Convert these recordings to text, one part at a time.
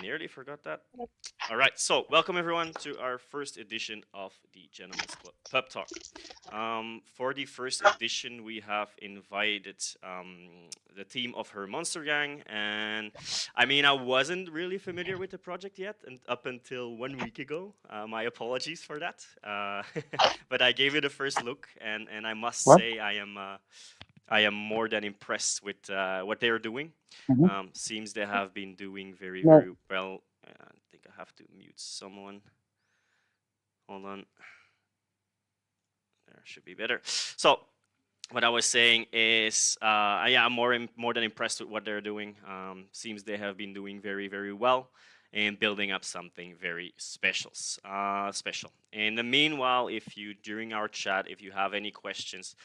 nearly forgot that. All right, so welcome everyone to our first edition of the Gentlemen's Club Pub Talk. For the first edition, we have invited the team of her Monster Gang, and I mean, I wasn't really familiar with the project yet, and up until 1 week ago. My apologies for that, but I gave it a first look, and I must What? say I am more than impressed with what they are doing. Mhm. Seems they have been doing very, No. very well. I think I have to mute someone. Hold on. There should be better. So, what I was saying is, yeah, I'm more than impressed with what they're doing. Seems they have been doing very, very well and building up something very special. In the meanwhile, if you during our chat, if you have any questions,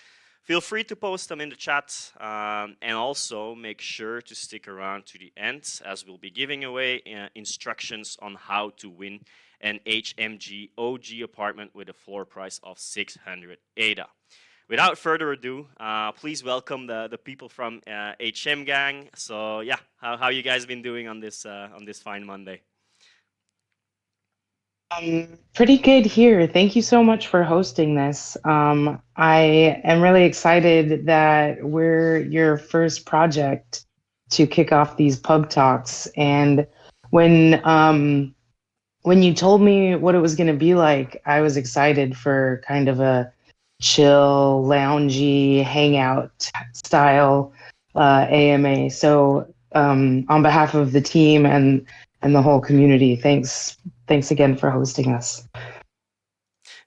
feel free to post them in the chat, and also make sure to stick around to the end as we'll be giving away instructions on how to win an HMG OG apartment with a floor price of 600 ADA. Without further ado, please welcome the people from HM Gang. So yeah, how you guys been doing on this fine Monday? Pretty good here. Thank you so much for hosting this. I am really excited that we're your first project to kick off these pub talks. And when um, when you told me what it was going to be like, I was excited for kind of a chill, loungy, hangout style AMA. So, on behalf of the team and the whole community, thanks again for hosting us.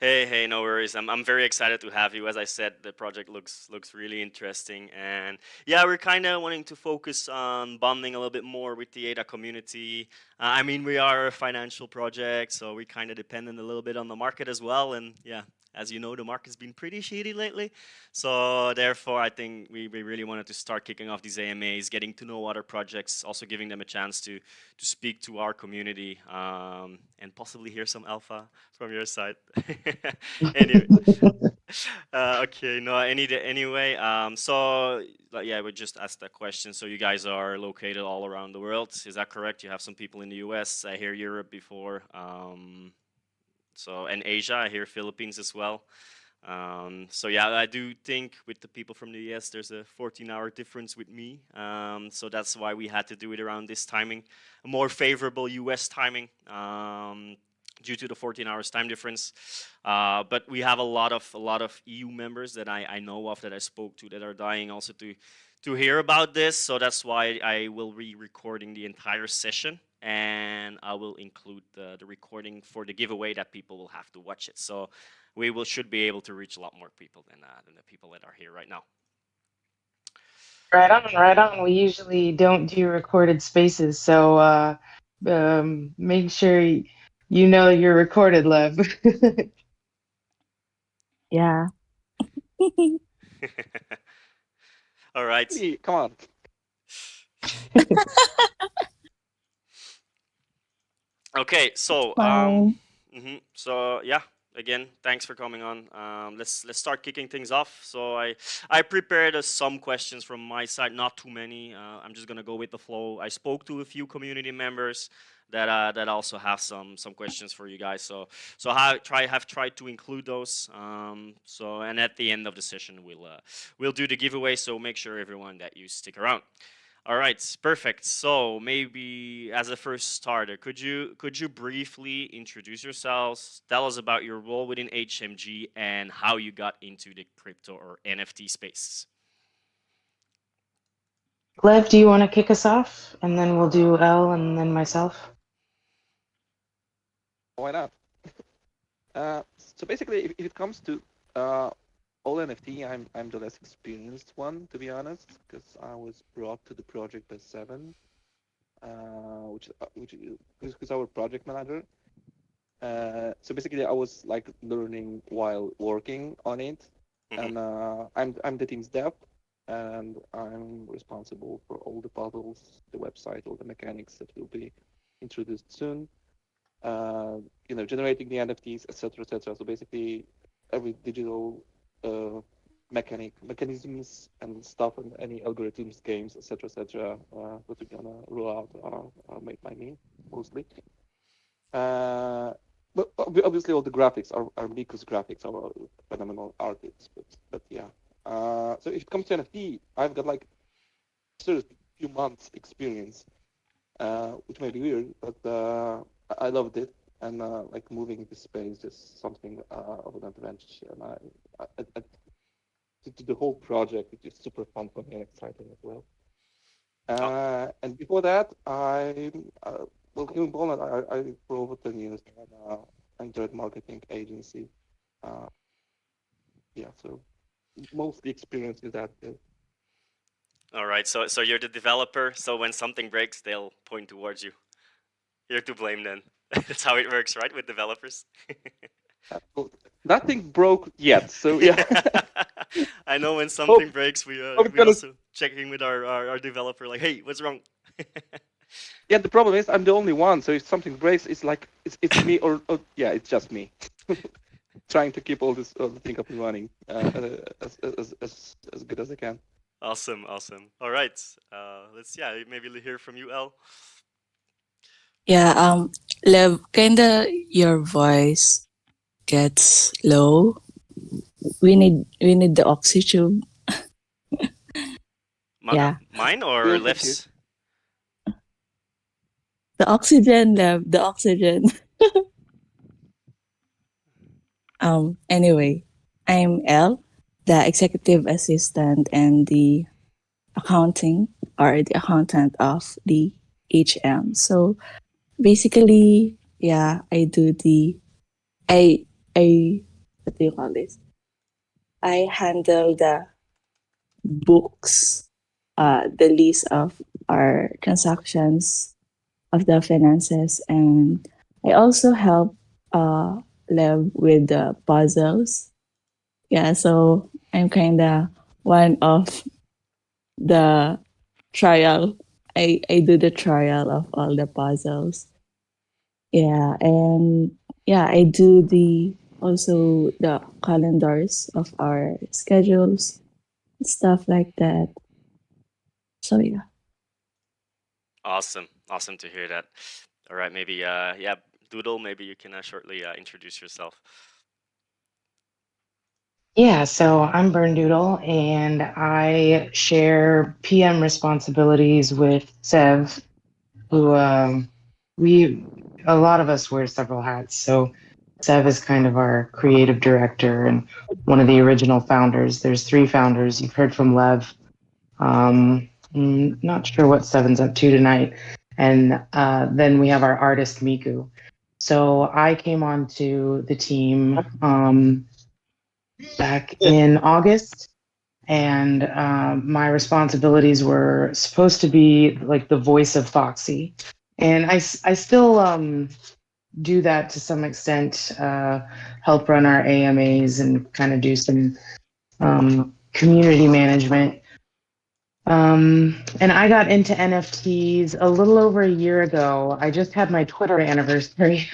Hey, no worries. I'm very excited to have you. As I said, the project looks really interesting, and yeah, we're kind of wanting to focus on bonding a little bit more with the ADA community. I mean, we are a financial project, so we kind of dependent a little bit on the market as well. And yeah, as you know, the market's been pretty shitty lately. So therefore, I think we really wanted to start kicking off these AMAs, getting to know other projects, also giving them a chance to speak to our community, and possibly hear some alpha from your side. Anyway, okay, no, anyway. So like, yeah, we just asked that question. So you guys are located all around the world, is that correct? You have some people in the U.S. I hear Europe before. So and Asia, I hear Philippines as well. So yeah, I do think with the people from the US, there's a 14-hour difference with me. So that's why we had to do it around this timing, a more favorable US timing, due to the 14 hours time difference. But we have a lot of EU members that I know of that I spoke to that are dying also to hear about this. So that's why I will be recording the entire session. And I will include the recording for the giveaway that people will have to watch it. So we should be able to reach a lot more people than the people that are here right now. Right on, right on. We usually don't do recorded spaces, so make sure you know you're recorded, Lev. Yeah. All right. Come on. Okay. So Fine. so yeah. Again, thanks for coming on. Let's start kicking things off. So I prepared some questions from my side, not too many. I'm just gonna go with the flow. I spoke to a few community members that also have some questions for you guys. So have tried to include those. So and at the end of the session we'll do the giveaway. So make sure everyone that you stick around. All right, perfect. So maybe as a first starter, could you briefly introduce yourselves? Tell us about your role within HMG and how you got into the crypto or NFT space. Lev, do you want to kick us off, and then we'll do L and then myself? Why not? So basically, if it comes to uh, all NFT, I'm the less experienced one, to be honest, because I was brought to the project by Seven, which is our project manager. So basically, I was like learning while working on it, Mhm. and I'm the team's dev, and I'm responsible for all the puzzles, the website, all the mechanics that will be introduced soon. uh, Generating the NFTs, etc., etc. So basically, every digital uh, mechanisms and stuff, and any algorithms, games, etc., etc. That we're gonna roll out are made by me. mostly. Uh, but obviously all the graphics are Miko's graphics are phenomenal artists. But yeah. So if it comes to NFT, I've got like seriously few months experience, which may be weird, but I loved it. And like moving into space is something of an adventure. And to the whole project, which is super fun for me and exciting as well. Oh, And before that, well, here in Poland, I for over 10 years entered marketing agency. Uh, yeah, so mostly experience with that. all right. So you're the developer. So when something breaks, they'll point towards you. You're to blame then. That's how it works, right, with developers? Well, nothing broke yet, so yeah. Yeah. I know when hope, something breaks, we hope it's we gonna. also check in with our developer, like, hey, what's wrong? Yeah, the problem is I'm the only one, so if something breaks, it's like it's me or yeah, it's just me. Trying to keep all the thing up and running as good as I can. Awesome, awesome. All right, let's maybe hear from you, L. Yeah, Lev, kinda your voice gets low. We need the oxygen. Yeah. Mine or We'll take it. Lef's? The oxygen, Lev, the oxygen. Anyway, I'm L, the executive assistant and the accounting or the accountant of the HM. So basically, yeah, I I what do you call this? I handle the books, the list of our transactions of the finances, and I also help Lev with the puzzles. Yeah, so I'm kinda one of the trial. I do the trial of all the puzzles. Yeah, and yeah, I do the also the calendars of our schedules, stuff like that. So yeah. Awesome, awesome to hear that. All right, maybe Doodle, maybe you can shortly introduce yourself. Yeah, so I'm Burndoodle, and I share PM responsibilities with Sev, who we a lot of us wear several hats. So Sev is kind of our creative director and one of the original founders. There's three founders. You've heard from Lev. Not sure what Seven's up to tonight. And then we have our artist Miku. So I came onto the team back in August, and my responsibilities were supposed to be like the voice of Foxy. And I still do that to some extent, help run our AMAs and kind of do some community management. And I got into NFTs a little over a year ago. I just had my Twitter anniversary,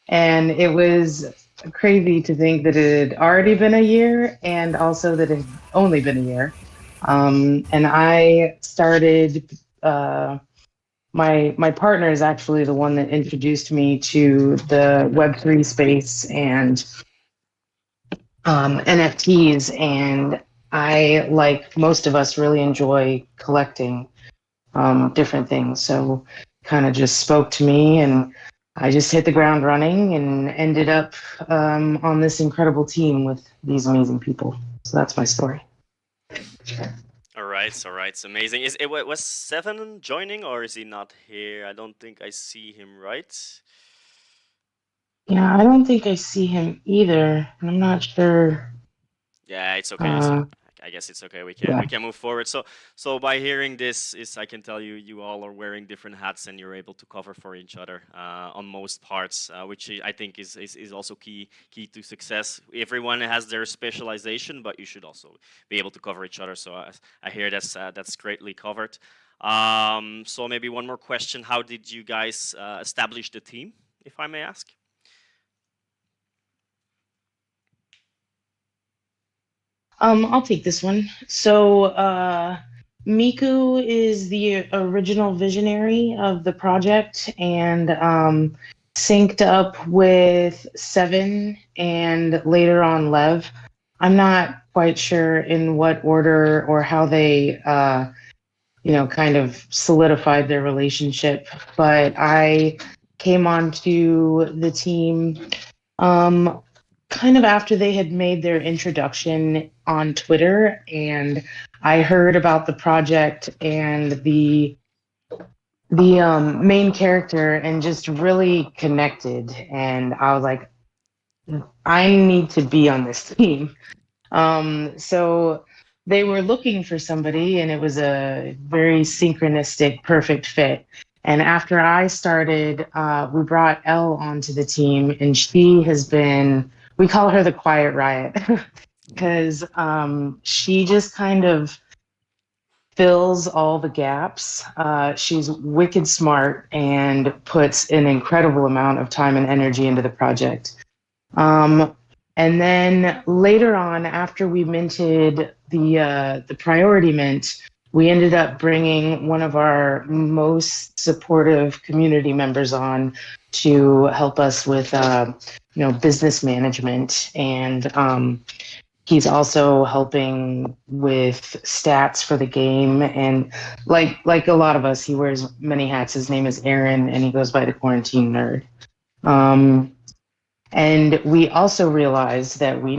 and it was crazy to think that it had already been a year and also that it had only been a year. And I started, my partner is actually the one that introduced me to the Web3 space and NFTs. And I, like most of us, really enjoy collecting different things. So kind of just spoke to me, and I just hit the ground running and ended up on this incredible team with these amazing people. So that's my story. All right, all right, it's amazing. Was Seven joining or is he not here? I don't think I see him. Right? Yeah, I don't think I see him either, and I'm not sure. Yeah, it's okay. Uh, I guess it's okay. yeah. We can move forward. So by hearing this, is I can tell you you all are wearing different hats and you're able to cover for each other on most parts, which I think is also key to success. Everyone has their specialization, but you should also be able to cover each other. So I hear that's greatly covered. So maybe one more question: how did you guys establish the team, if I may ask? I'll take this one. So Miku is the original visionary of the project and synced up with Seven and later on Lev. I'm not quite sure in what order or how they, kind of solidified their relationship, but I came onto the team um, kind of after they had made their introduction on Twitter, and I heard about the project and the main character, and just really connected. And I was like, I need to be on this team. So they were looking for somebody, and it was a very synchronistic, perfect fit. And after I started, we brought Elle onto the team, and she has been, we call her the Quiet Riot, because she just kind of fills all the gaps. She's wicked smart and puts an incredible amount of time and energy into the project. Um, and then later on, after we minted the priority mint, we ended up bringing one of our most supportive community members on to help us with business management, and he's also helping with stats for the game. And like a lot of us, he wears many hats. His name is Aaron, and he goes by the Quarantine Nerd. Um, and we also realized that we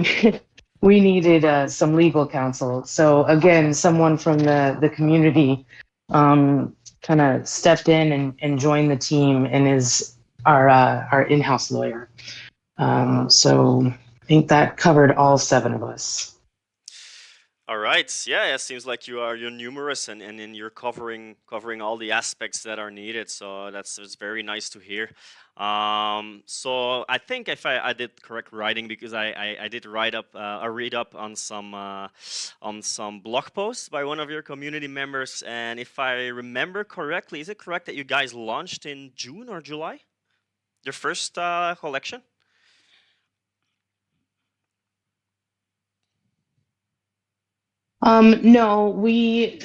needed some legal counsel. So again, someone from the community kind of stepped in and joined the team and is our in-house lawyer. So I think that covered all seven of us. All right. Yeah, it seems like you're numerous and then you're covering all the aspects that are needed. So it's very nice to hear. So I think if I did correct writing because I did write up a read up on some blog posts by one of your community members, and if I remember correctly, is it correct that you guys launched in June or July your first collection? No, we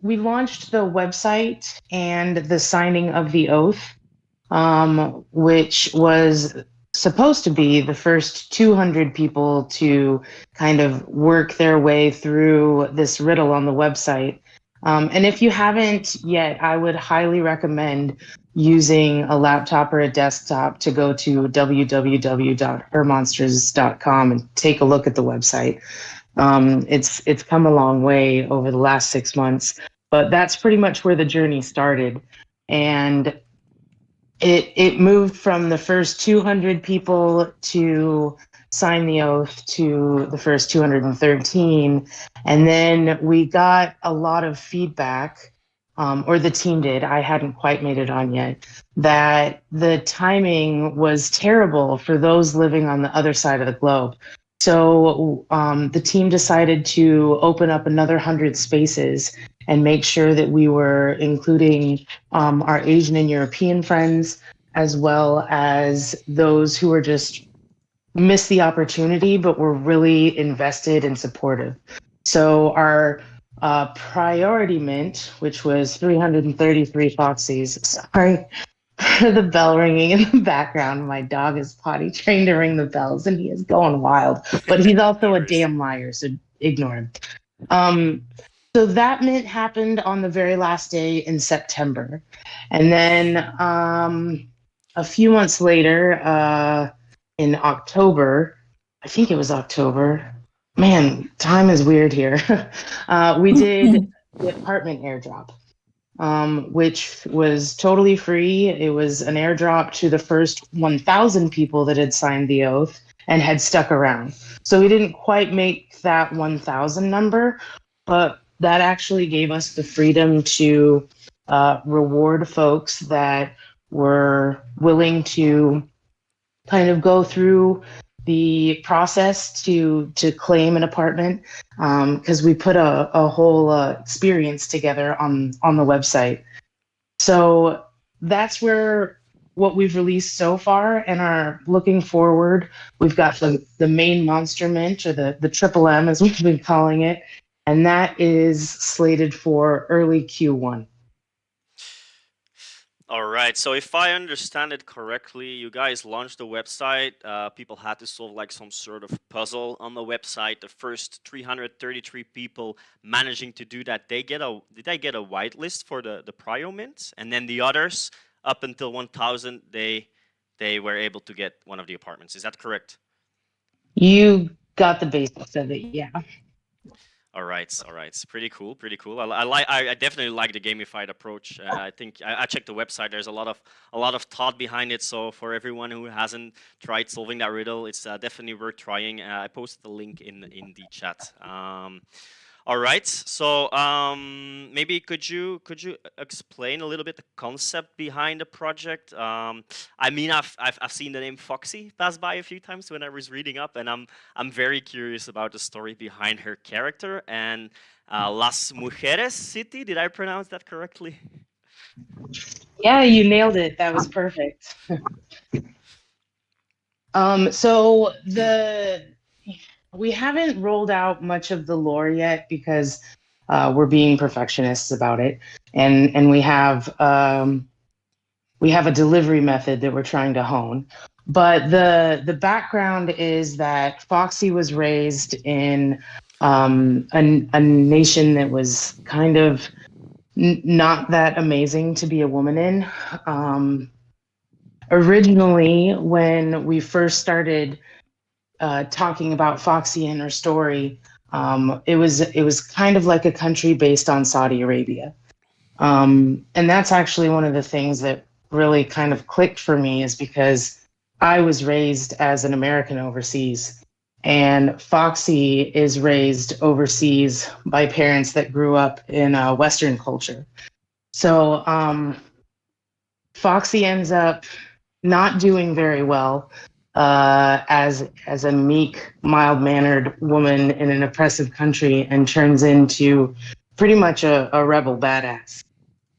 launched the website and the signing of the oath, which was supposed to be the first 200 people to kind of work their way through this riddle on the website. And if you haven't yet, I would highly recommend using a laptop or a desktop to go to www.hermonsters.com and take a look at the website. It's come a long way over the last 6 months, but that's pretty much where the journey started. And it moved from the first 200 people to sign the oath to the first 213. And then we got a lot of feedback, or the team did. I hadn't quite made it on yet, that the timing was terrible for those living on the other side of the globe. So the team decided to open up another 100 spaces and make sure that we were including our Asian and European friends, as well as those who were just missed the opportunity but were really invested and supportive. So our priority mint, which was 333 Foxies, sorry for the bell ringing in the background. My dog is potty trained to ring the bells and he is going wild, but he's No also a worries. damn liar, so ignore him. Um, so that mint happened on the very last day in September. And then a few months later, in October, I think it was October. Man, time is weird here. We did the apartment airdrop, which was totally free. It was an airdrop to the first 1,000 people that had signed the oath and had stuck around. So we didn't quite make that 1,000 number, but that actually gave us the freedom to reward folks that were willing to kind of go through the process to claim an apartment, because we put a whole experience together on the website. So that's where what we've released so far, and are looking forward. We've got the main monster mint, or the triple M as we've been calling it, and that is slated for early Q1. All right. So if I understand it correctly, you guys launched the website. People had to solve like some sort of puzzle on the website. The first 333 people managing to do that, did they get a whitelist for the prio mint? And then the others, up until 1,000, they were able to get one of the apartments. Is that correct? You got the basics of it, yeah. All right, all right. It's pretty cool, pretty cool. I definitely like the gamified approach. I think I checked the website. There's a lot of thought behind it. So for everyone who hasn't tried solving that riddle, it's definitely worth trying. I posted the link in the chat. All right. So maybe could you explain a little bit the concept behind the project? I mean, I've seen the name Foxy pass by a few times when I was reading up, and I'm very curious about the story behind her character and Las Mujeres City. Did I pronounce that correctly? Yeah, you nailed it. That was perfect. So we haven't rolled out much of the lore yet because we're being perfectionists about it, and we have a delivery method that we're trying to hone. But the background is that Foxy was raised in a nation that was kind of not that amazing to be a woman in. Originally, when we first started talking about Foxy and her story, it was kind of like a country based on Saudi Arabia, and that's actually one of the things that really kind of clicked for me is because I was raised as an American overseas, and Foxy is raised overseas by parents that grew up in Western culture. So Foxy ends up not doing very well as a meek, mild mannered woman in an oppressive country, and turns into pretty much a rebel badass.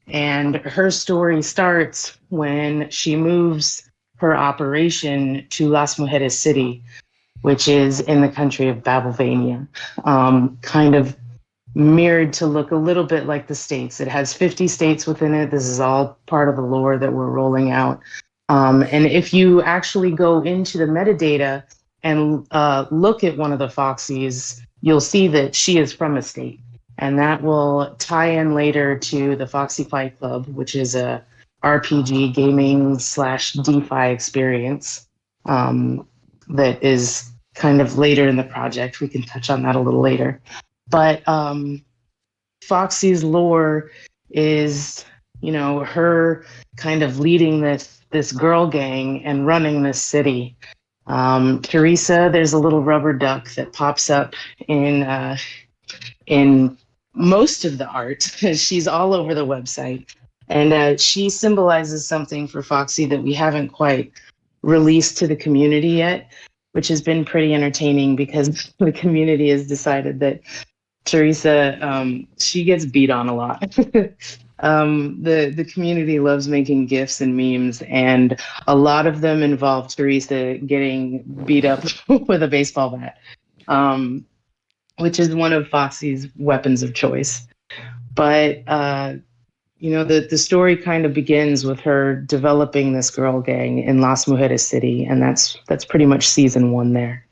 And her story starts when she moves her operation to Las Mujeres City, which is in the country of Babylvania, kind of mirrored to look a little bit like the states. It has 50 states within it. This is all part of the lore that we're rolling out. And if you actually go into the metadata and look at one of the Foxies, you'll see that she is from a state. And that will tie in later to the Foxy Fight Club, which is a RPG gaming slash DeFi experience that is kind of later in the project. We can touch on that a little later. But Foxy's lore is, her kind of leading this girl gang and running this city. Teresa, there's a little rubber duck that pops up in most of the art. She's all over the website, and she symbolizes something for Foxy that we haven't quite released to the community yet, which has been pretty entertaining because the community has decided that Teresa, she gets beat on a lot. The community loves making gifs and memes, and a lot of them involve Teresa getting beat up with a baseball bat, which is one of Foxy's weapons of choice. But the story kind of begins with her developing this girl gang in Las Mujeres City, and that's pretty much season one there.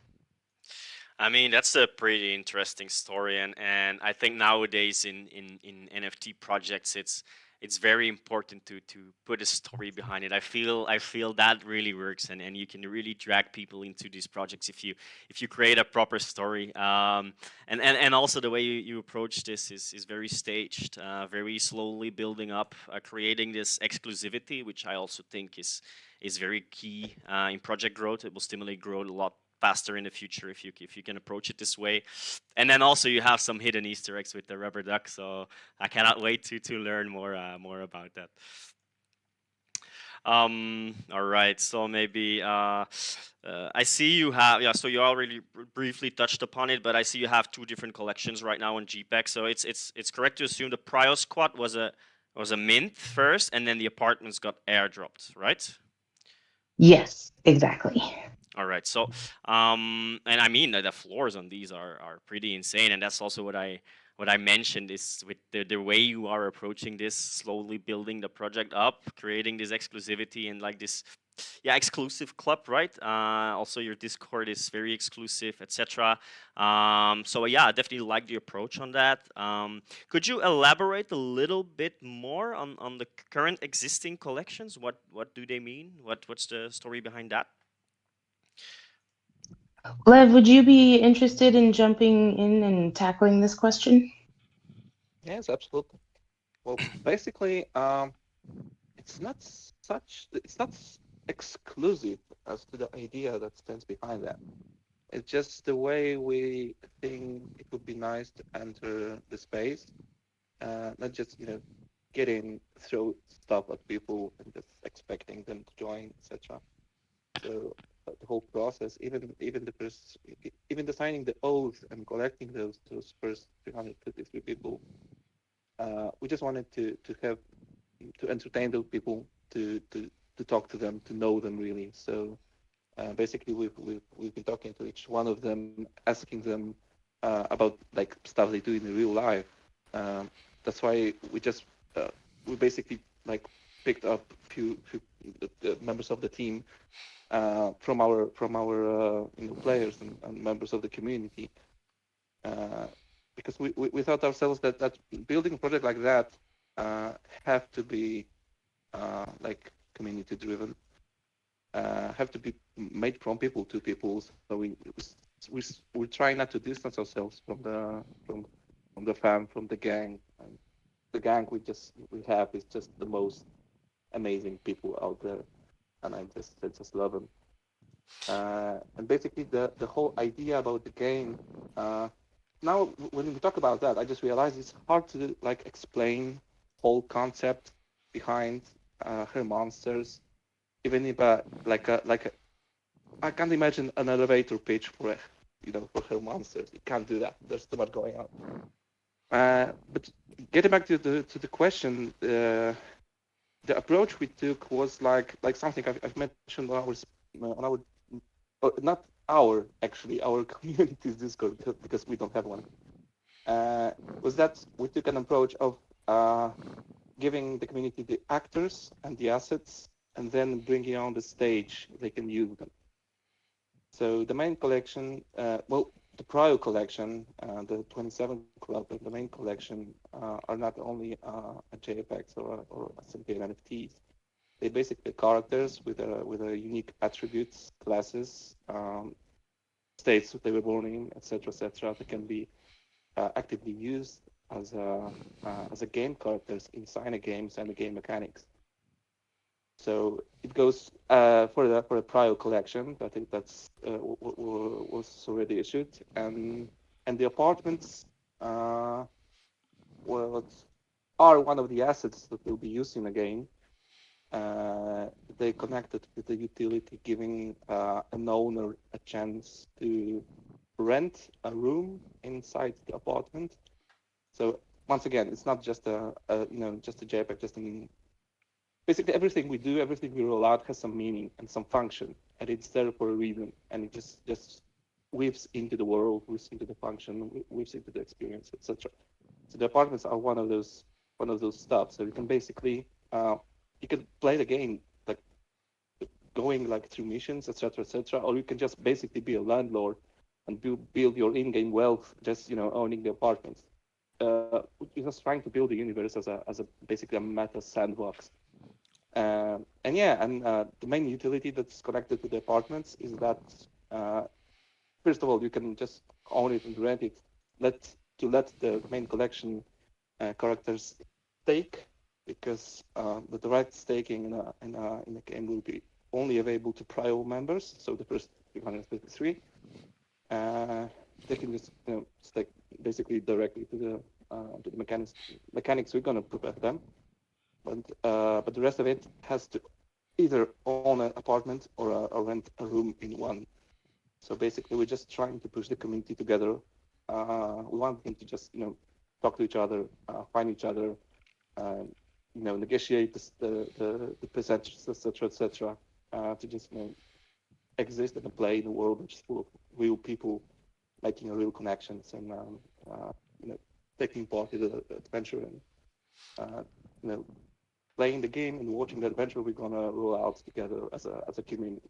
I mean, that's a pretty interesting story, and I think nowadays in NFT projects, it's very important to put a story behind it. I feel that really works, and you can really drag people into these projects if you create a proper story. And also the way you approach this is very staged, very slowly building up, creating this exclusivity, which I also think is very key in project growth. It will stimulate growth a lot faster in the future if you can approach it this way. And then also you have some hidden Easter eggs with the rubber duck, so I cannot wait to learn more about that. All right, so maybe I see you have, yeah, so you already briefly touched upon it, but I see you have two different collections right now on GPEG. So it's correct to assume the Prio Squad was a mint first, and then the apartments got airdropped, right? Yes, exactly. All right. So, and I mean the floors on these are pretty insane, and that's also what I mentioned is with the way you are approaching this, slowly building the project up, creating this exclusivity and like this, yeah, exclusive club, right? Also, your Discord is very exclusive, etc. So yeah, I definitely like the approach on that. Could you elaborate a little bit more on the current existing collections? What do they mean? What's the story behind that? Lev, would you be interested in jumping in and tackling this question? Yes, absolutely. Well, basically, it's not exclusive as to the idea that stands behind that. It's just the way we think it would be nice to enter the space, not just getting throw stuff at people and just expecting them to join, etc. So the whole process, even the first, even the signing the oath and collecting those first 353 people, we just wanted to have to entertain those people, to talk to them, to know them really. So basically, we've been talking to each one of them, asking them about like stuff they do in real life. Um, that's why we basically like picked up few members of the team from our players and members of the community, uh, because we thought ourselves that building a project like that uh, have to be like community driven, have to be made from people to people. So we try not to distance ourselves from the fam, from the gang. And the gang we have is just the most amazing people out there, and I just love them. And basically, the whole idea about the game. Now, when we talk about that, I just realized it's hard to like explain whole concept behind her monsters. Even if I can't imagine an elevator pitch for for her monsters. You can't do that. There's too much going on. But getting back to the question, the approach we took was like something I've mentioned on our not our actually our community's Discord because we don't have one. Was that we took an approach of giving the community the actors and the assets, and then bringing on the stage they can use them. So the main collection, the prior collection, the 27 club, and the main collection are not only a JPEGs or simply NFTs. They basically characters with a unique attributes, classes, states that they were born in, etc., etc. That can be actively used as a game characters inside a games and the game mechanics. So it goes for the prior collection. I think that's was already issued, and the apartments well are one of the assets that will be used in the game. They connected with the utility, giving an owner a chance to rent a room inside the apartment. So once again, it's not just just a JPEG, just an basically everything we do, everything we roll out has some meaning and some function, and it's there for a reason, and it just weaves into the world, weaves into the function, weaves into the experience, etc. So the apartments are one of those stuff. So you can basically you can play the game like going like through missions, etc., etc., or you can just basically be a landlord and build your in-game wealth, just owning the apartments. You're just trying to build the universe as a basically a meta sandbox. And yeah, and the main utility that's connected to the apartments is that uh, first of all, you can just own it and rent it. Let the main collection characters stake, because the direct staking in a game will be only available to prior members. So the first 353, uh, they can just stake basically directly to the mechanics we're gonna provide them. But the rest of it has to either own an apartment or rent a room in one. So basically, we're just trying to push the community together. We want them to just talk to each other, find each other, uh, negotiate the percentages, etc., etc., to just exist and play in a world which is full of real people making real connections and uh, you know taking part in the adventure and you know, playing the game and watching the adventure we're gonna roll out together as a community.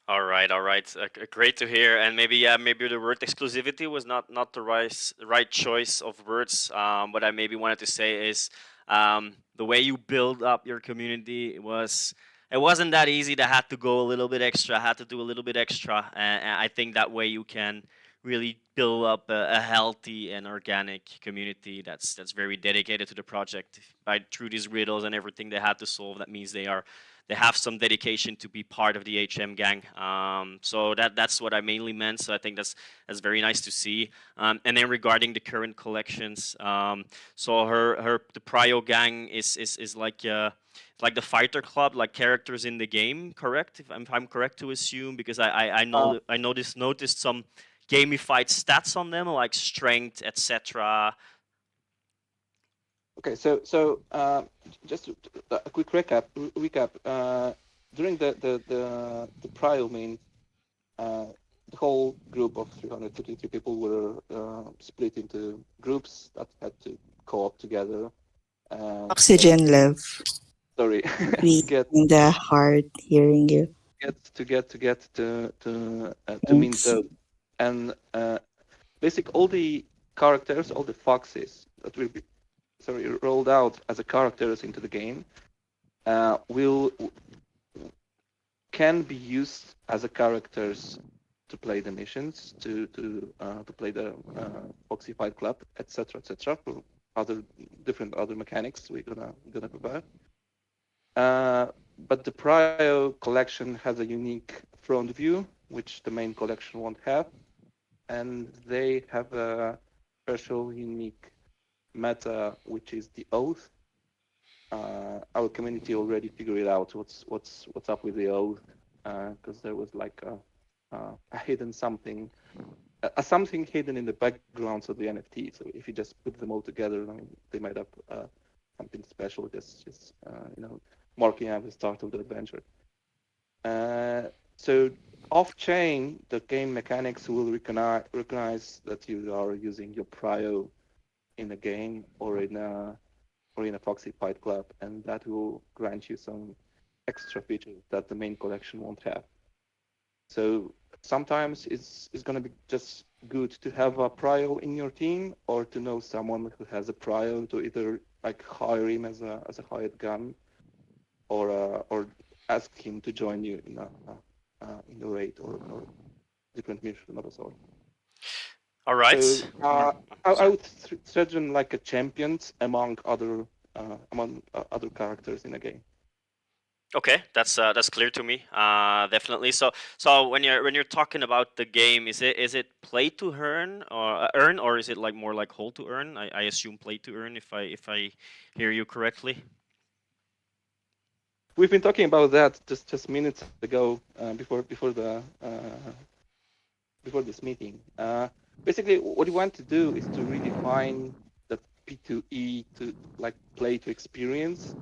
All right, all right. Great to hear. And maybe, yeah, maybe the word exclusivity was not the right choice of words. What I maybe wanted to say is the way you build up your community it wasn't that easy. That had to go a little bit extra. Had to do a little bit extra, and I think that way you can really build up a healthy and organic community that's very dedicated to the project. By through these riddles and everything they had to solve, that means they have some dedication to be part of the HM gang. So that's what I mainly meant. So I think that's very nice to see. And then regarding the current collections, so her the Prio gang is like the fighter club, like characters in the game. Correct? If I'm correct to assume, because I know I noticed some gamified stats on them, like strength, etc. Okay, just a quick recap. During the trial, uh, the whole group of 353 people were split into groups that had to co-op together and Oxygen Lev. sorry, We get kinda hard hearing you. to meet Thanks. those and all the characters, all the foxes that will be rolled out as a characters into the game will can be used as a characters to play the missions, to play the Foxy Fight Club, etc., for other different other mechanics we're gonna provide. But the Prio collection has a unique front view, which the main collection won't have, and they have a special unique meta, which is the oath. Our community already figured out what's up with the oath, because there was like a hidden something, something hidden in the backgrounds of the NFT. So if you just put them all together, I mean, they might have something special, just marking out the start of the adventure. So off chain, the game mechanics will recognize that you are using your prio in a game or in a Foxy Fight Club, and that will grant you some extra features that the main collection won't have. So sometimes it's going to be just good to have a prio in your team, or to know someone who has a prio to either like hire him as a hired gun, or ask him to join you in a raid or different mission of a sort. All right. So I Sorry. would threaten like a champions among other characters in a game. Okay, that's clear to me. Definitely. So when you're talking about the game, is it play to earn, or is it like more like hold to earn? I assume play to earn, if I hear you correctly. We've been talking about that just minutes ago before this meeting. Basically, what we want to do is to redefine the P2E to like play to experience,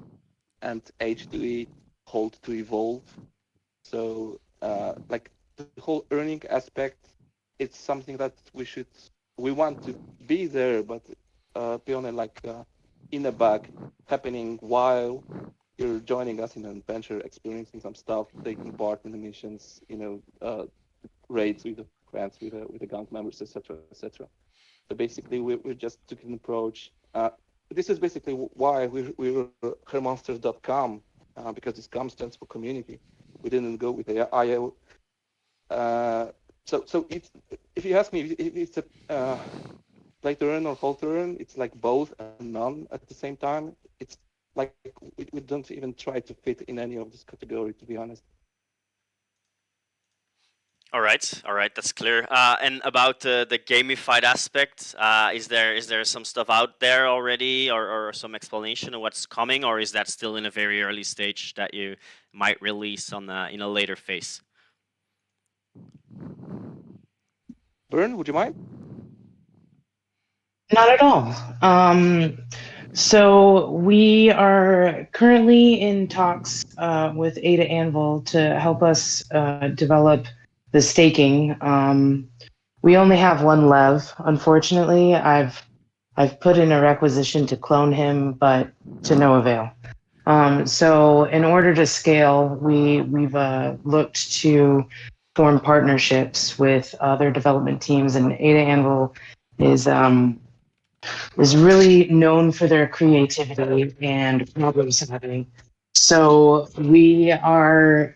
and H2E hold to evolve. So like the whole earning aspect, it's something that we want to be there, but be on in a bug happening while you're joining us in an adventure, experiencing some stuff, taking part in the missions, raids with the friends, with the gang members, etc. So basically, we just took an approach. This is basically why we were hermonsters.com, because this com stands for community. We didn't go with the IO. So it's, if you ask me if it's a play to earn or hold to earn, it's like both and none at the same time. It's like we don't even try to fit in any of this category, to be honest. All right, that's clear. And about the gamified aspect, is there some stuff out there already, or some explanation of what's coming, or is that still in a very early stage that you might release in a later phase? Bern, would you mind? Not at all. So we are currently in talks with Ada Anvil to help us develop the staking. We only have one Lev, unfortunately. I've put in a requisition to clone him, but to no avail. So in order to scale, we've looked to form partnerships with other development teams, and Ada Anvil is really known for their creativity and problem solving. So we are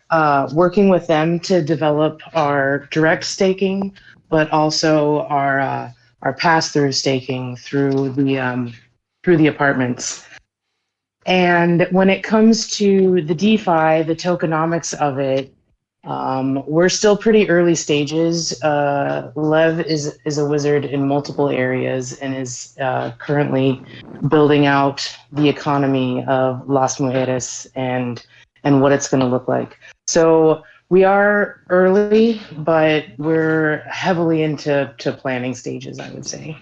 working with them to develop our direct staking, but also our pass through staking through the apartments. And when it comes to the DeFi, the tokenomics of it, we're still pretty early stages. Lev is a wizard in multiple areas and is currently building out the economy of Las Mujeres and what it's going to look like. So we are early, but we're heavily into planning stages, I would say.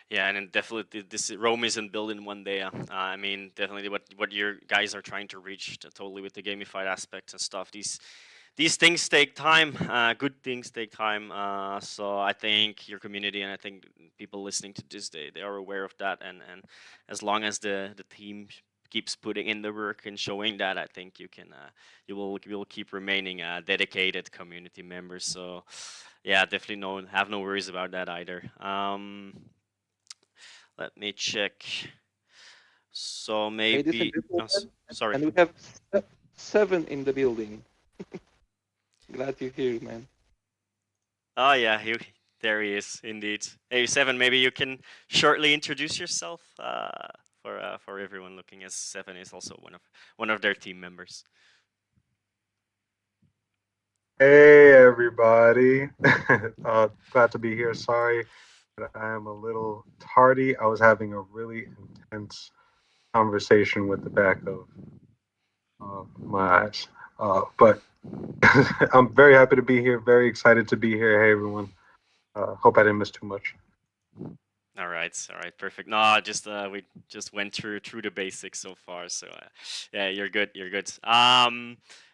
Yeah, and then definitely this Rome isn't built in one day. I mean, definitely what your guys are trying to reach totally with the gamified aspects and stuff. These things take time. Good things take time. So I think your community and I think people listening to this, they are aware of that. And as long as the team keeps putting in the work and showing that, I think you will keep remaining dedicated community members. So yeah, definitely have no worries about that either. Let me check. So Ladies and maybe. Oh, gentlemen, sorry. and we have 7 in the building. Glad you're here, man. Oh yeah, there he is indeed. Hey Seven, maybe you can shortly introduce yourself for everyone looking, as Seven is also one of their team members. Hey everybody. Glad to be here. Sorry that I am a little tardy. I was having a really intense conversation with the back of my eyes. But I'm very happy to be here. Very excited to be here. Hey everyone. Hope I didn't miss too much. All right, perfect. No, just we just went through the basics so far, so yeah, you're good, you're good.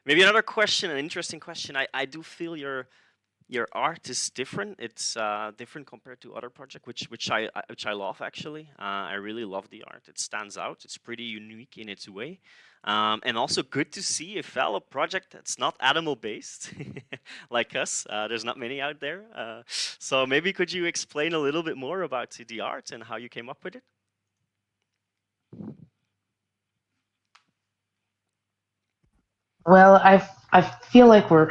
Maybe another question, an interesting question. I do feel your art is different. It's different compared to other projects, which I love actually. I really love the art. It stands out. It's pretty unique in its way, and also good to see a fellow project that's not animal based like us. There's not many out there. So maybe could you explain a little bit more about the art and how you came up with it? Well, I feel like we're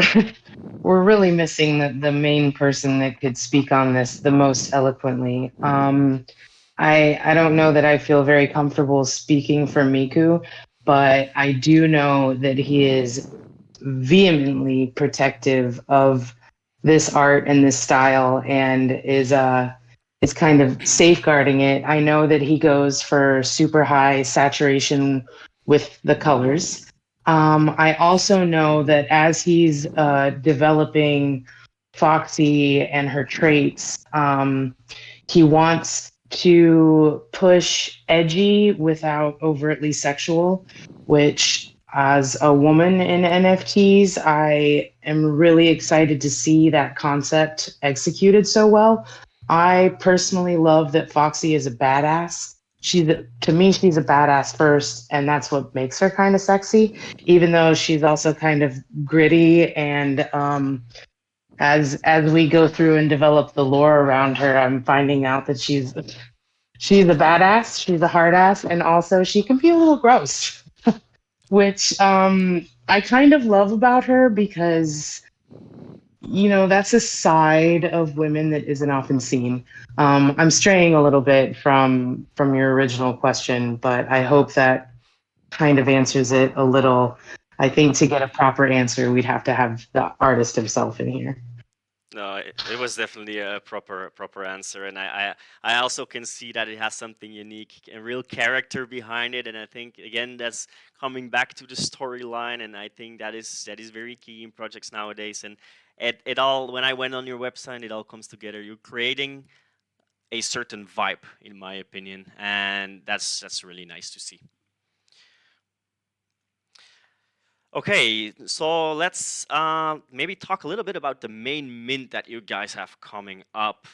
we're really missing the main person that could speak on this the most eloquently. I don't know that I feel very comfortable speaking for Miku, but I do know that he is vehemently protective of this art and this style and is kind of safeguarding it. I know that he goes for super high saturation with the colors. I also know that as he's developing Foxy and her traits, he wants to push edgy without overtly sexual, which as a woman in NFTs, I am really excited to see that concept executed so well. I personally love that Foxy is a badass. To me, she's a badass first, and that's what makes her kind of sexy, even though she's also kind of gritty. And as we go through and develop the lore around her, I'm finding out that she's a badass, she's a hard ass, and also she can be a little gross, which I kind of love about her because that's a side of women that isn't often seen. I'm straying a little bit from your original question, but I hope that kind of answers it a little. I think to get a proper answer, we'd have to have the artist himself in here. No, it was definitely a proper answer, and I also can see that it has something unique, a real character behind it, and I think again that's coming back to the storyline, and I think that is very key in projects nowadays, and it all when I went on your website, it all comes together. You're creating a certain vibe, in my opinion, and that's really nice to see. Okay, so let's maybe talk a little bit about the main mint that you guys have coming up.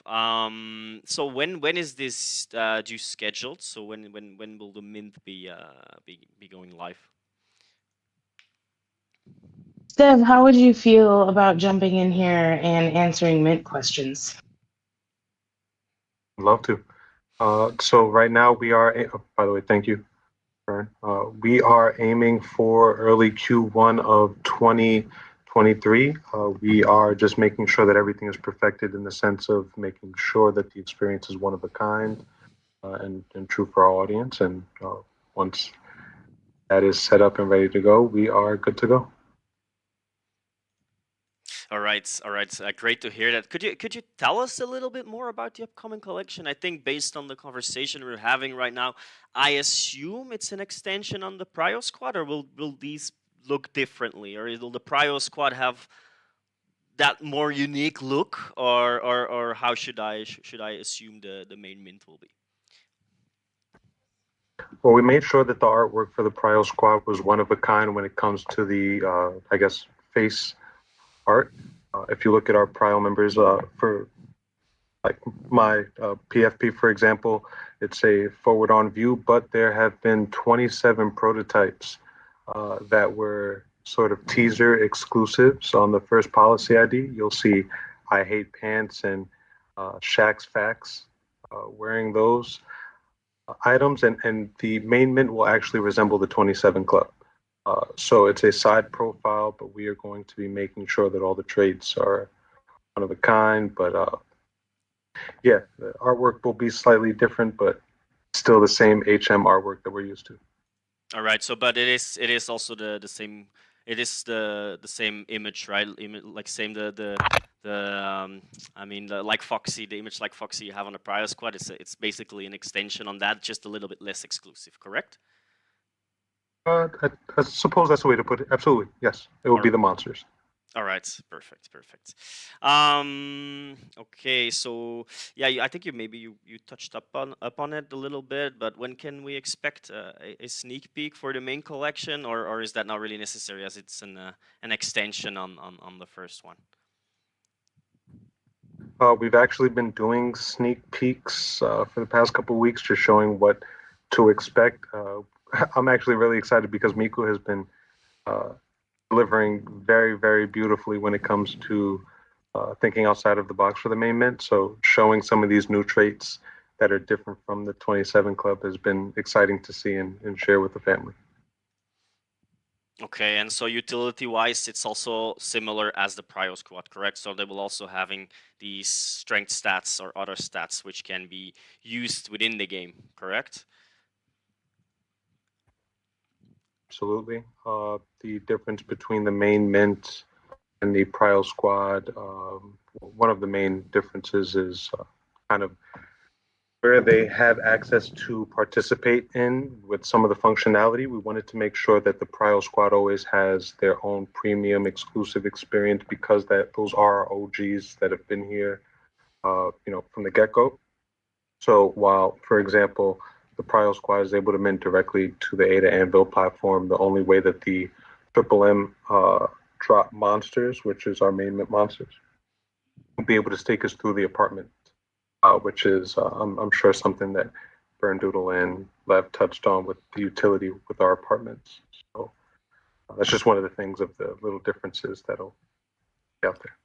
So when is this due scheduled? So when will the mint be going live? Steph, how would you feel about jumping in here and answering Mint questions? Love to. So right now we are. Oh, by the way, thank you, Vern. We are aiming for early Q1 of 2023. We are just making sure that everything is perfected in the sense of making sure that the experience is one of a kind and true for our audience. And once that is set up and ready to go, we are good to go. All right, all right. Great to hear that. Could you tell us a little bit more about the upcoming collection? I think based on the conversation we're having right now, I assume it's an extension on the Prio Squad, or will these look differently, or will the Prio Squad have that more unique look, or how should I assume the main mint will be? Well, we made sure that the artwork for the Prio Squad was one of a kind when it comes to the, I guess, face art. If you look at our Prio members, for like my PFP, for example, it's a forward on view, but there have been 27 prototypes that were sort of teaser exclusives on the first policy ID. You'll see I Hate Pants and Shaq's Facts wearing those items, and the main mint will actually resemble the 27 Club. So it's a side profile, but we are going to be making sure that all the traits are one of a kind. But yeah, the artwork will be slightly different, but still the same HM artwork that we're used to. All right. So, but it is also the same. It is the same image, right? Like same the I mean like Foxy, the image like Foxy you have on the Prio Squad. It's basically an extension on that, just a little bit less exclusive. Correct? I suppose that's the way to put it. Absolutely, yes. It will All be the monsters. All right, perfect, perfect. Okay, so yeah, I think you touched up on it a little bit, but when can we expect a sneak peek for the main collection, or is that not really necessary as it's an extension on the first one? We've actually been doing sneak peeks for the past couple of weeks, just showing what to expect. I'm actually really excited because Miku has been uh, delivering very, very beautifully when it comes to thinking outside of the box for the main mint. So showing some of these new traits that are different from the 27 Club has been exciting to see and share with the family. Okay, and so utility-wise, it's also similar as the Prio Squad, correct? So they will also having these strength stats or other stats which can be used within the game, correct? Absolutely. The difference between the main mint and the Prio Squad, one of the main differences is kind of where they have access to participate in with some of the functionality. We wanted to make sure that the Prio Squad always has their own premium exclusive experience because that those are our OGs that have been here, from the get-go. So while, for example, the Prio Squad is able to mint directly to the Ada Anvil platform, the only way that the Triple M drop monsters, which is our main mint monsters, will be able to stake us through the apartment, which is, I'm sure, something that Burn Doodle and Lev touched on with the utility with our apartments. So that's just one of the things of the little differences that'll be out there.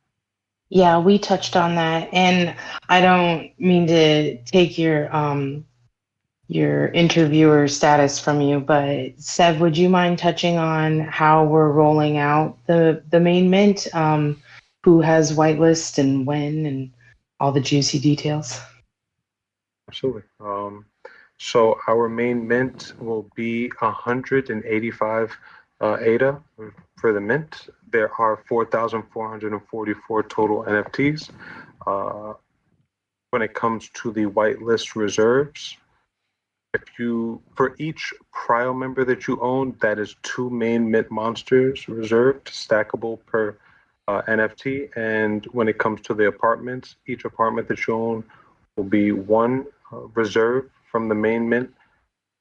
Yeah, we touched on that, and I don't mean to take your interviewer status from you, but Sev, would you mind touching on how we're rolling out the main mint? Who has whitelist and when, and all the juicy details? Absolutely. So our main mint will be 185 ADA for the mint. There are 4,444 total NFTs. When it comes to the whitelist reserves, for each Prio member that you own, that is two main mint monsters reserved, stackable per NFT. And when it comes to the apartments, each apartment that you own will be one reserve from the main mint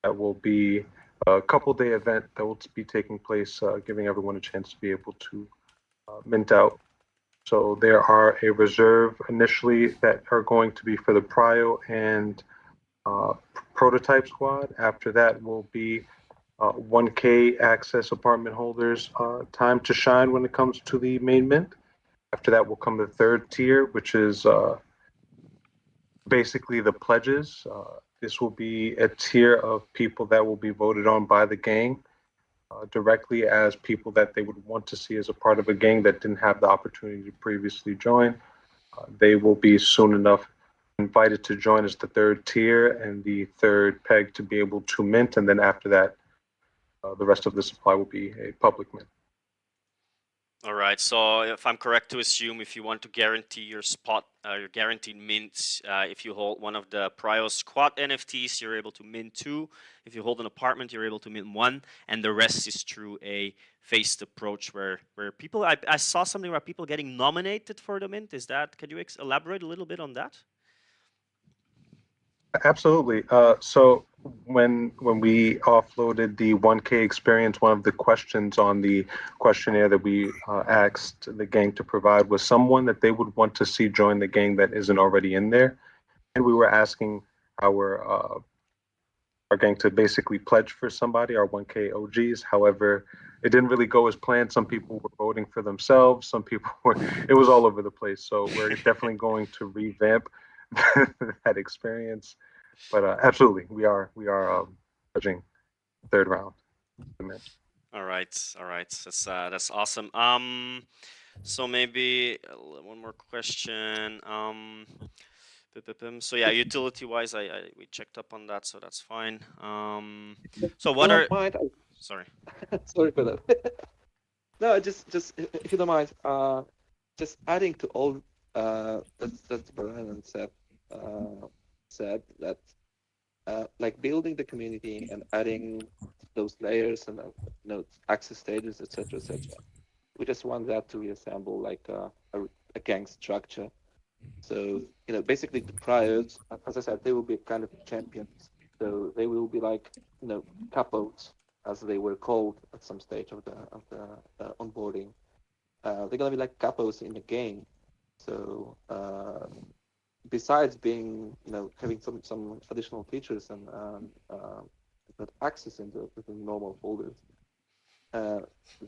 that will be a couple-day event that will be taking place, giving everyone a chance to be able to mint out. So there are a reserve initially that are going to be for the Prio and uh, prototype squad. After that will be 1K access apartment holders time to shine when it comes to the main mint. After that will come the third tier, which is basically the pledges. This will be a tier of people that will be voted on by the gang directly as people that they would want to see as a part of a gang that didn't have the opportunity to previously join. They will be soon enough invited to join as the third tier and the third peg to be able to mint. And then after that, the rest of the supply will be a public mint. All right. So if I'm correct to assume, if you want to guarantee your spot, your guaranteed mints, if you hold one of the Prio Squad NFTs, you're able to mint two. If you hold an apartment, you're able to mint one, and the rest is through a phased approach where people. I saw something about people getting nominated for the mint. Is that? Could you elaborate a little bit on that? Absolutely. So when we offloaded the 1K experience, one of the questions on the questionnaire that we asked the gang to provide was someone that they would want to see join the gang that isn't already in there, and we were asking our uh, our gang to basically pledge for somebody, our 1K OGs. However, it didn't really go as planned. Some people were voting for themselves. Some people were. It was all over the place. So we're definitely going to revamp that experience. But absolutely, we are judging third round. All right. That's awesome. So maybe one more question. So yeah, utility wise, we checked up on that, so that's fine. So If what you are? don't mind, Sorry. sorry for that. No, just if you don't mind, just adding to all that Brian said that like building the community and adding those layers and access stages, etc., etc. We just want that to reassemble like a gang structure. So basically the priors, as I said, they will be kind of champions. So they will be like capos, as they were called at some stage of the onboarding. They're gonna be like capos in the game. So besides being having some additional features and access into normal folders, uh,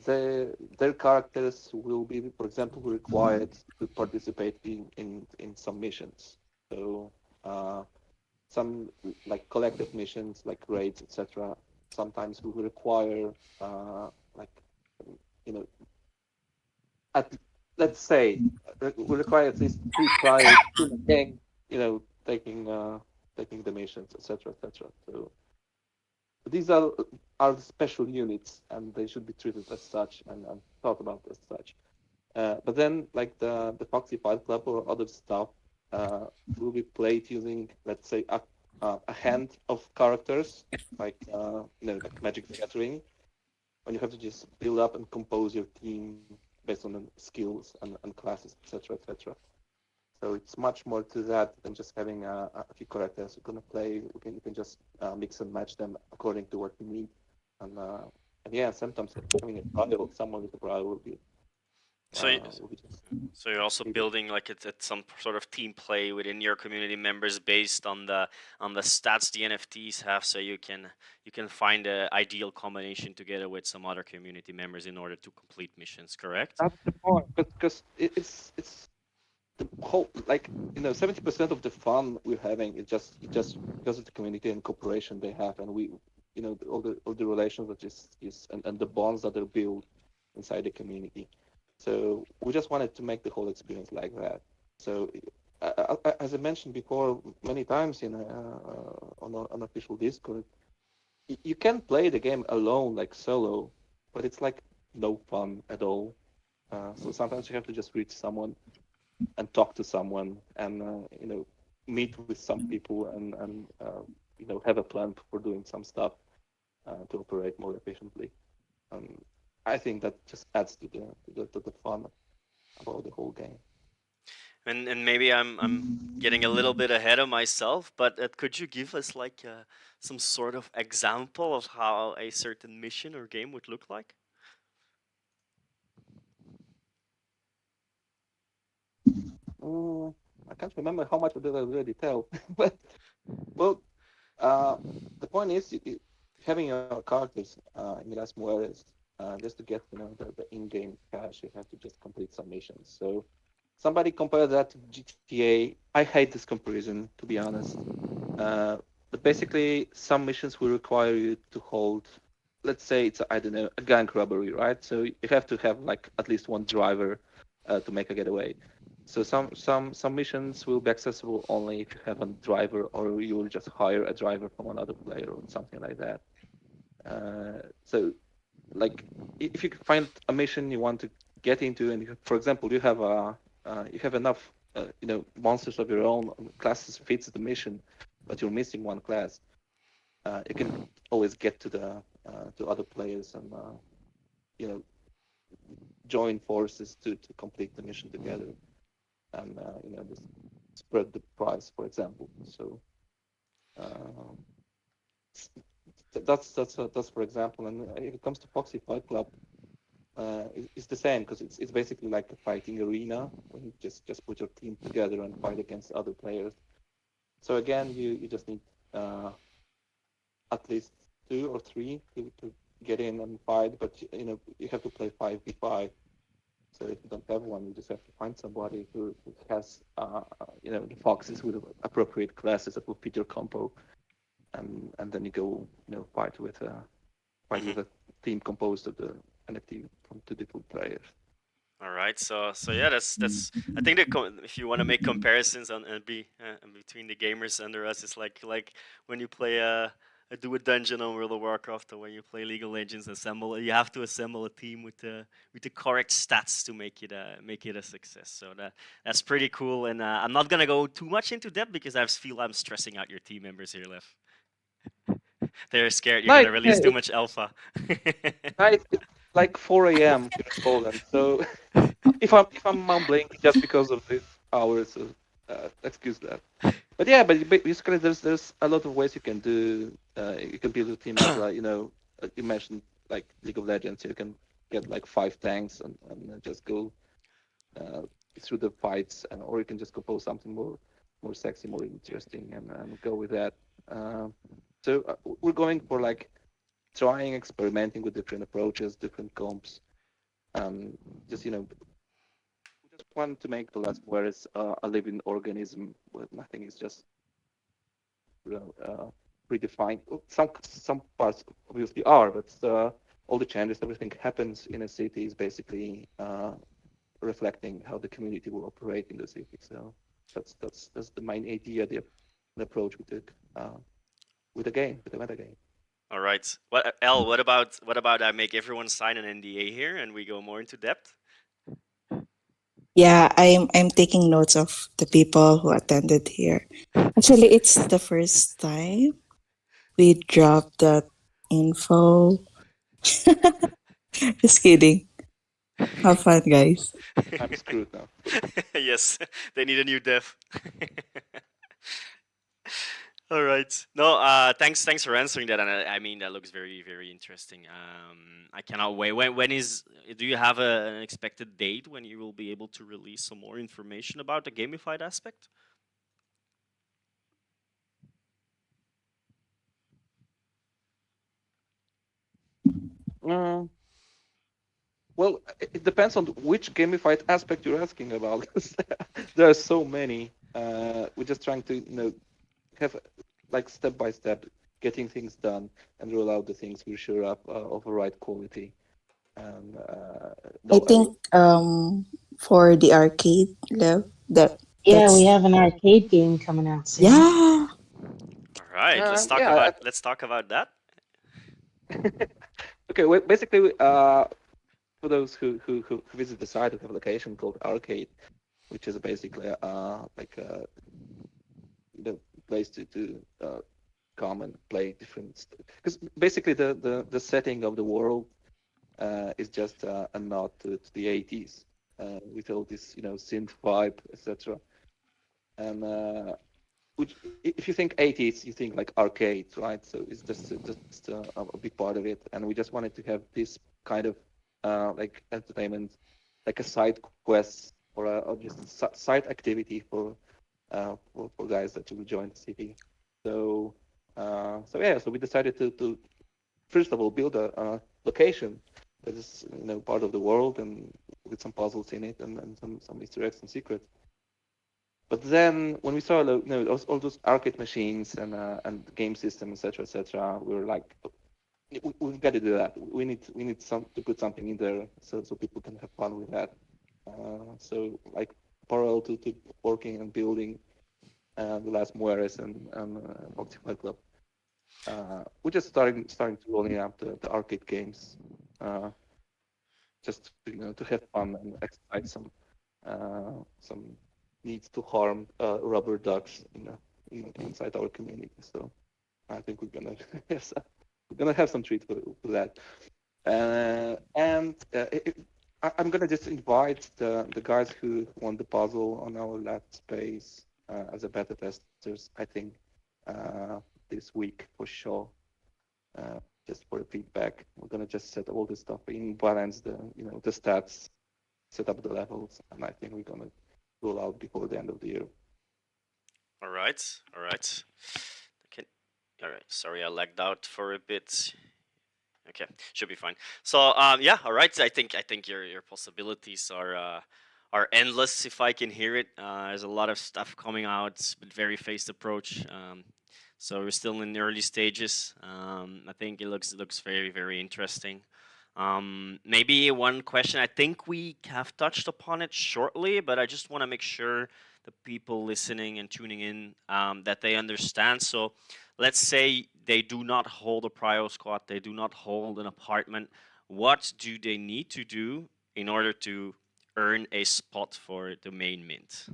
their characters will be, for example, required to participate in some missions. So some like collective missions, like raids, etc. Sometimes will require like you know at let's say we require at least three priors in a gang, taking the missions, etc., etc. So these are special units, and they should be treated as such and thought about as such. But then, like the Foxy Fight Club or other stuff, uh, will be played using, let's say, a hand of characters, like like Magic the Gathering, when you have to just build up and compose your team based on the skills and classes, etc., etc. So it's much more to that than just having a few characters you're gonna play. You can just mix and match them according to what you need, and yeah, sometimes having a trial, someone with a trial So will be just so you're also needed. building like it's some sort of team play within your community members based on the stats the NFTs have, so you can find the ideal combination together with some other community members in order to complete missions. Correct? That's the point, because it's the whole, like 70% of the fun we're having is just because of the community and cooperation they have, and we all the relations that is and the bonds that are built inside the community. So we just wanted to make the whole experience like that. So as I mentioned before many times in on our unofficial Discord, you can play the game alone like solo, but it's like no fun at all. So sometimes you have to just reach someone and talk to someone and meet with some people and have a plan for doing some stuff to operate more efficiently. Um, I think that just adds to the fun about the whole game. And maybe I'm getting a little bit ahead of myself, but could you give us like some sort of example of how a certain mission or game would look like? Mm, I can't remember how much did I already tell, but well, uh, the point is having your characters in Milas Mujeres, just to get the in-game cash, you have to just complete some missions. So somebody compared that to GTA. I hate this comparison, to be honest. Uh, but basically, some missions will require you to hold, let's say it's I don't know, a gang robbery, right? So you have to have like at least one driver to make a getaway. So some missions will be accessible only if you have a driver, or you will just hire a driver from another player or something like that. So like if you find a mission you want to get into, and for example you have enough monsters of your own, classes fits the mission, but you're missing one class, you can always get to other players and you know join forces to complete the mission together, and just spread the price, for example. So uh, that's for example. And if it comes to Foxy Fight Club, it's the same because it's basically like a fighting arena when you just put your team together and fight against other players. So again, you just need uh, at least two or three to get in and fight, but you have to play 5v5. So if you don't have one, you just have to find somebody who has the foxes with appropriate classes that will fit your compo, and then you go fight Hmm. with a team composed of the NFT from two different players. All right, so yeah, that's I think that if you want to make comparisons on between the gamers under us, it's like when you play do a dungeon on World of Warcraft, or when you play League of Legends, you have to assemble a team with the correct stats to make it a success. So that's pretty cool, and I'm not gonna go too much into depth because I feel I'm stressing out your team members here, Lev. They're scared you're No, gonna release too much alpha. it's like 4 a.m. here in Poland. So if I'm mumbling just because of the hours, so, excuse that. But yeah, but basically there's a lot of ways you can do. You can build a team as you mentioned like League of Legends. You can get like 5 tanks and just go uh, through the fights, or you can just compose something more sexy, more interesting, and go with that. So we're going for like trying, experimenting with different approaches, different comps. Just we just want to make the last whereas a living organism with nothing is just predefined. Some parts obviously are, but all the changes, everything happens in a city is basically reflecting how the community will operate in the city. So that's the main idea, the approach we took with the game, with the meta game. All right. What L? What about I make everyone sign an NDA here and we go more into depth? Yeah, I'm taking notes of the people who attended here. Actually, it's the first time we dropped that info. Just kidding. Have fun, guys. I'm screwed now. Yes, they need a new dev. All right. No, thanks for answering that, and I mean that looks very interesting. I cannot wait. When is? Do you have an expected date when you will be able to release some more information about the gamified aspect? Mm, well, it depends on which gamified aspect you're asking about. 'Cause there are so many. We're just trying to have like step by step getting things done and roll out the things we're sure of the right quality. And I no, think for the arcade level that Yeah, we that's have an arcade game coming out soon. yeah. All right. yeah. Let's talk about that. Okay. Well, basically, for those who visit the site, we have a location called Arcade, which is basically like the place to come and play different. Because basically the setting of the world is just a nod to the 80s. with all this, synth vibe, etc. And which, if you think 80s, you think like arcade, right? So it's just a big part of it, and we just wanted to have this kind of like entertainment, like a side quest or just a side activity for guys that will join the city. So so we decided to first of all build a location that is part of the world and with some puzzles in it and some Easter eggs and secrets. But then when we saw all those arcade machines and game system, etc., we were like, we've got to do that. We need to put something in there so people can have fun with that. So like parallel to working and building the last Mueres and Octify Club, we're just starting to rolling out the arcade games, just to have fun and exercise some needs to harm rubber ducks inside our community. So I think we're gonna have some treat for that. And I'm gonna just invite the guys who won the puzzle on our last space as a beta testers. I think this week for sure. Just for the feedback, we're gonna just set all this stuff in, balance the stats, set up the levels, and I think we're gonna roll out before the end of the year. All right, all right. Okay, all right. Sorry, I lagged out for a bit. Okay, should be fine. So yeah, all right. I think your possibilities are endless if I can hear it. There's a lot of stuff coming out with very phased approach. So we're still in the early stages. I think it looks very very interesting. Maybe one question. I think we have touched upon it shortly, but I just want to make sure the people listening and tuning in that they understand. So let's say they do not hold a prio squad, they do not hold an apartment. What do they need to do in order to earn a spot for the main mint?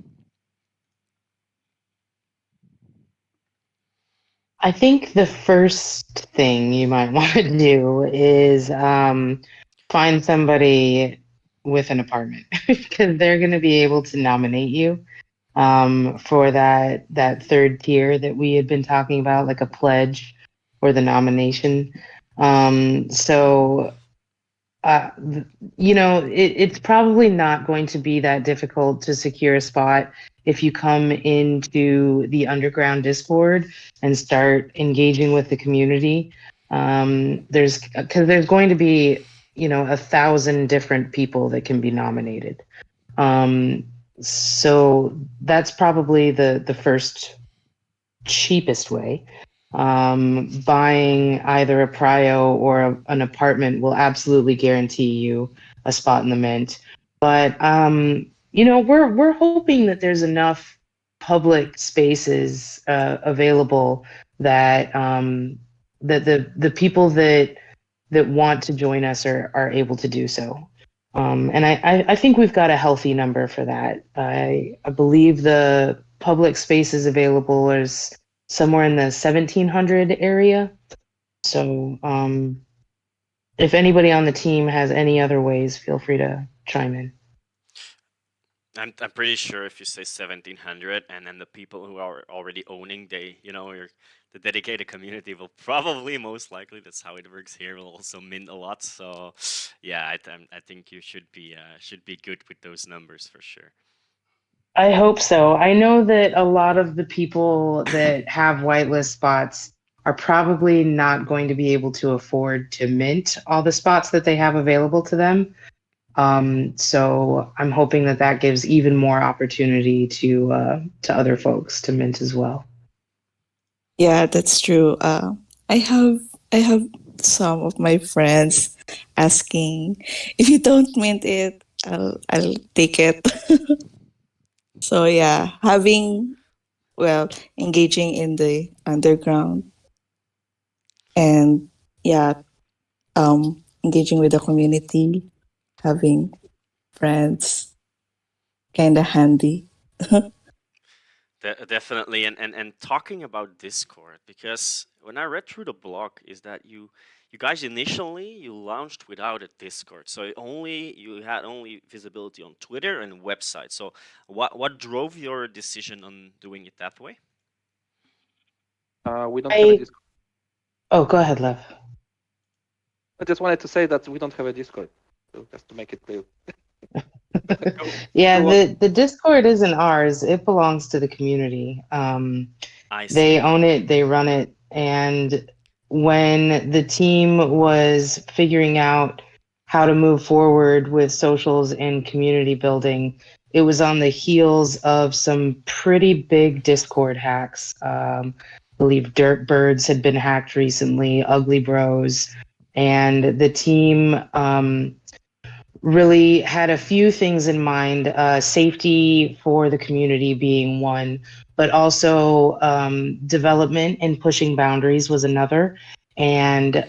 I think the first thing you might want to do is find somebody with an apartment because they're going to be able to nominate you for that third tier that we had been talking about, like a pledge or the nomination. So uh, it's probably not going to be that difficult to secure a spot if you come into the underground Discord and start engaging with the community. There's going to be 1,000 different people that can be nominated. Um, so that's probably the first cheapest way. Buying either a prio or an apartment will absolutely guarantee you a spot in the mint. But we're hoping that there's enough public spaces available that that the people that want to join us are able to do so. And I think we've got a healthy number for that. I believe the public spaces available is somewhere in the 1,700 area. So if anybody on the team has any other ways, feel free to chime in. I'm pretty sure if you say 1700 and then the people who are already owning the dedicated community will probably most likely, that's how it works here, will also mint a lot. So yeah, I think you should be good with those numbers for sure. I hope so. I know that a lot of the people that have whitelist spots are probably not going to be able to afford to mint all the spots that they have available to them. So I'm hoping that gives even more opportunity to other folks to mint as well. Yeah, that's true. I have some of my friends asking if you don't mint it, I'll take it. So yeah, engaging in the underground and yeah, engaging with the community, having friends, kind of handy. Definitely, and talking about Discord, because when I read through the blog, is that you guys initially you launched without a Discord, so you had only visibility on Twitter and website. So what drove your decision on doing it that way? We don't have a I Discord. oh, go ahead, Lev. I just wanted to say that we don't have a Discord, so just to make it clear. go, Yeah, go on. the Discord isn't ours. It belongs to the community. I see. They own it, they run it, and when the team was figuring out how to move forward with socials and community building, it was on the heels of some pretty big Discord hacks. I believe Dirt Birds had been hacked recently, Ugly Bros, and the team really had a few things in mind, safety for the community being one, but also development and pushing boundaries was another. And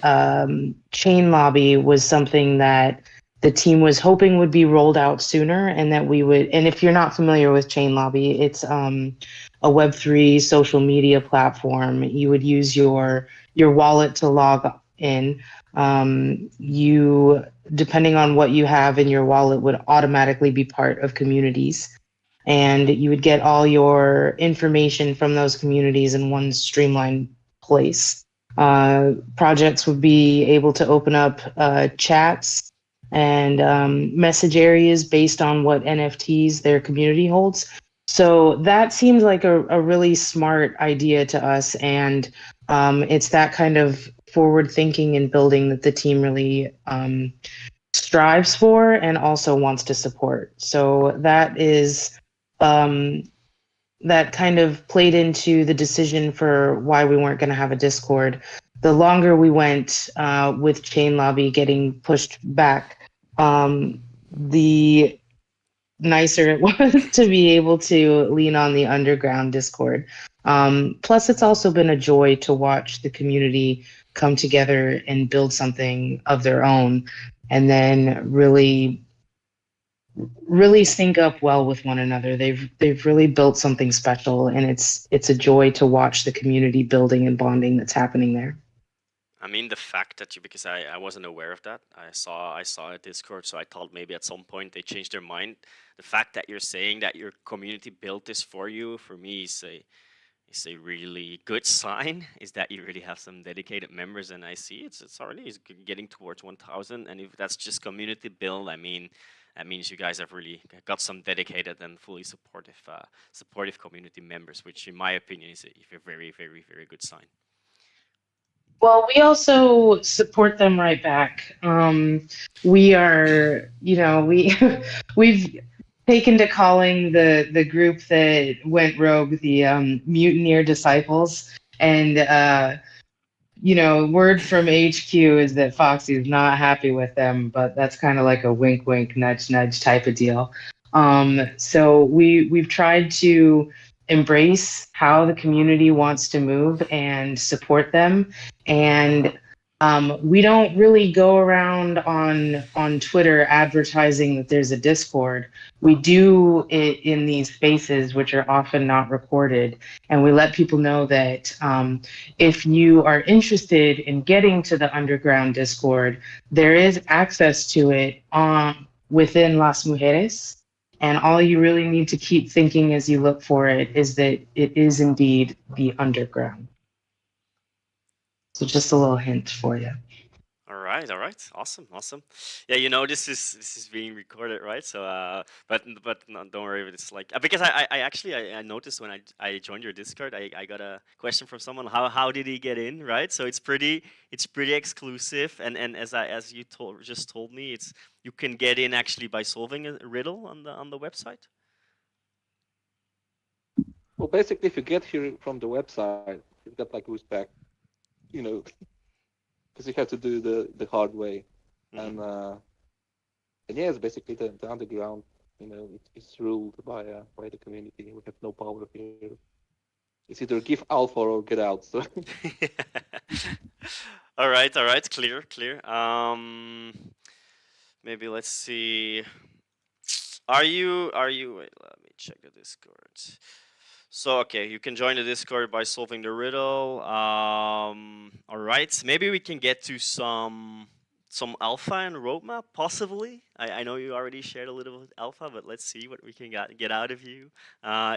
chain lobby was something that the team was hoping would be rolled out sooner, and that we would. And if you're not familiar with chain lobby, it's a Web3 social media platform. You would use your wallet to log in. You, depending on what you have in your wallet, would automatically be part of communities. And you would get all your information from those communities in one streamlined place. Projects would be able to open up chats and message areas based on what NFTs their community holds. So that seemed like a really smart idea to us. And it's that kind of forward thinking and building that the team really strives for and also wants to support. So um, that kind of played into the decision for why we weren't going to have a Discord. The longer we went with Chain Lobby getting pushed back, the nicer it was to be able to lean on the underground Discord. Plus, it's also been a joy to watch the community come together and build something of their own, and then really sync up well with one another. They've really built something special, and it's a joy to watch the community building and bonding that's happening there. I mean, the fact that you, because I wasn't aware of that. I saw a Discord, so I thought maybe at some point they changed their mind. The fact that you're saying that your community built this for you, for me, is a really good sign. Is that you really have some dedicated members, and I see it's already is getting towards 1,000. And if that's just community build, I mean, that means you guys have really got some dedicated and fully supportive community members, which in my opinion is a very very very good sign. Well, we also support them right back. We are, we've taken to calling the group that went rogue the Mutineer Disciples, and word from HQ is that Foxy is not happy with them, but that's kind of like a wink, wink, nudge, nudge type of deal. So we've tried to embrace how the community wants to move and support them, and we don't really go around on Twitter advertising that there's a Discord. We do it in these spaces, which are often not recorded, and we let people know that. If you are interested in getting to the underground Discord, there is access to it within Las Mujeres. And all you really need to keep thinking as you look for it is that it is indeed the underground. So just a little hint for you. All right, awesome, awesome. Yeah, this is being recorded, right? So, but no, don't worry, it's like because I actually I noticed when I joined your Discord, I got a question from someone, how did he get in, right? So it's pretty exclusive, and as you just told me, it's you can get in actually by solving a riddle on the website. Well, basically, if you get here from the website, you've got like respect, you know, because you have to do the hard way, Hmm. and yeah, it's basically the underground. It's ruled by the community. We have no power here. It's either give alpha or get out. So All right, clear, clear. Maybe let's see. Are you? Wait, let me check the Discord. So okay, you can join the Discord by solving the riddle. All right, maybe we can get to some alpha and roadmap, possibly. I know you already shared a little with alpha, but let's see what we can get out of you.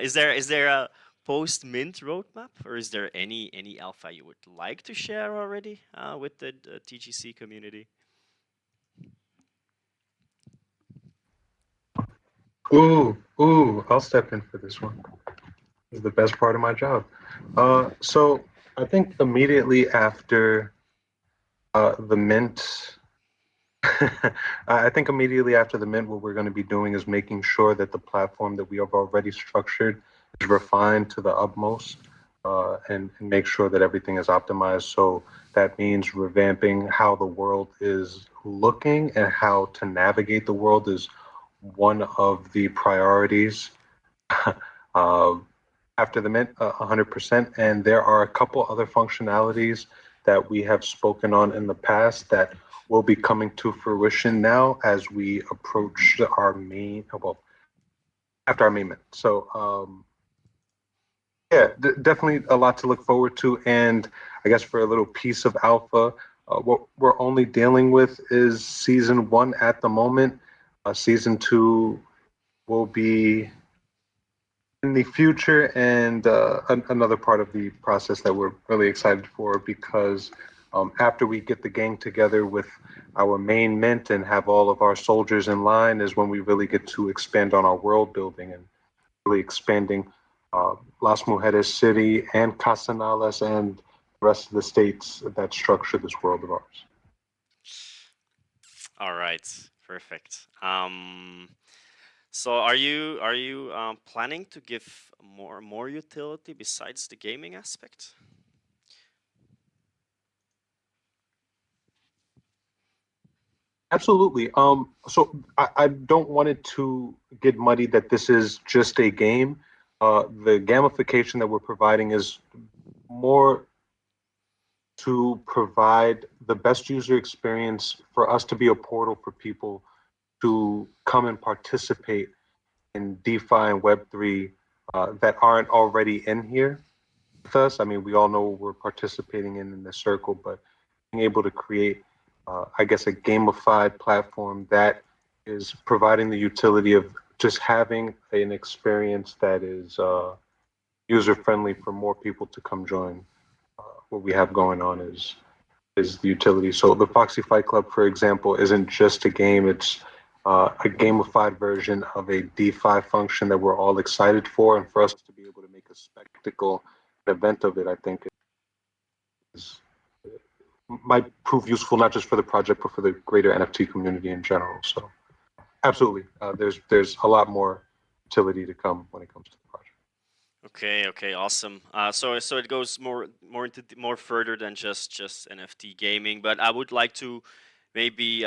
Is there a post mint roadmap, or is there any alpha you would like to share already with the TGC community? I'll step in for this one. This is the best part of my job. So I think immediately after the mint, I think immediately after the mint, what we're going to be doing is making sure that the platform that we have already structured is refined to the utmost, and make sure that everything is optimized. So that means revamping how the world is looking and how to navigate the world is one of the priorities. uh, After the mint, 100%. And there are a couple other functionalities that we have spoken on in the past that will be coming to fruition now as we approach our main, well, after our main mint. So, yeah, definitely a lot to look forward to. And I guess for a little piece of alpha, what we're only dealing with is season one at the moment. Season two will be in the future, and another part of the process that we're really excited for, because after we get the gang together with our main mint and have all of our soldiers in line is when we really get to expand on our world building and really expanding Las Mujeres City and Casanales and the rest of the states that structure this world of ours. All right, perfect. So are you planning to give more utility besides the gaming aspect? Absolutely. So I don't want it to get muddy that this is just a game. The gamification that we're providing is more to provide the best user experience for us to be a portal for people to come and participate in DeFi and Web3 that aren't already in here with us. I mean, we all know what we're participating in the circle, but being able to create, I guess, a gamified platform that is providing the utility of just having an experience that is user friendly for more people to come join what we have going on is the utility. So the Foxy Fight Club, for example, isn't just a game; it's a gamified version of a DeFi function that we're all excited for, and for us to be able to make a spectacle, an event of it, I think is might prove useful not just for the project but for the greater NFT community in general. So absolutely, there's a lot more utility to come when it comes to the project. Okay, awesome. So it goes more into more further than just NFT gaming, but I would like to maybe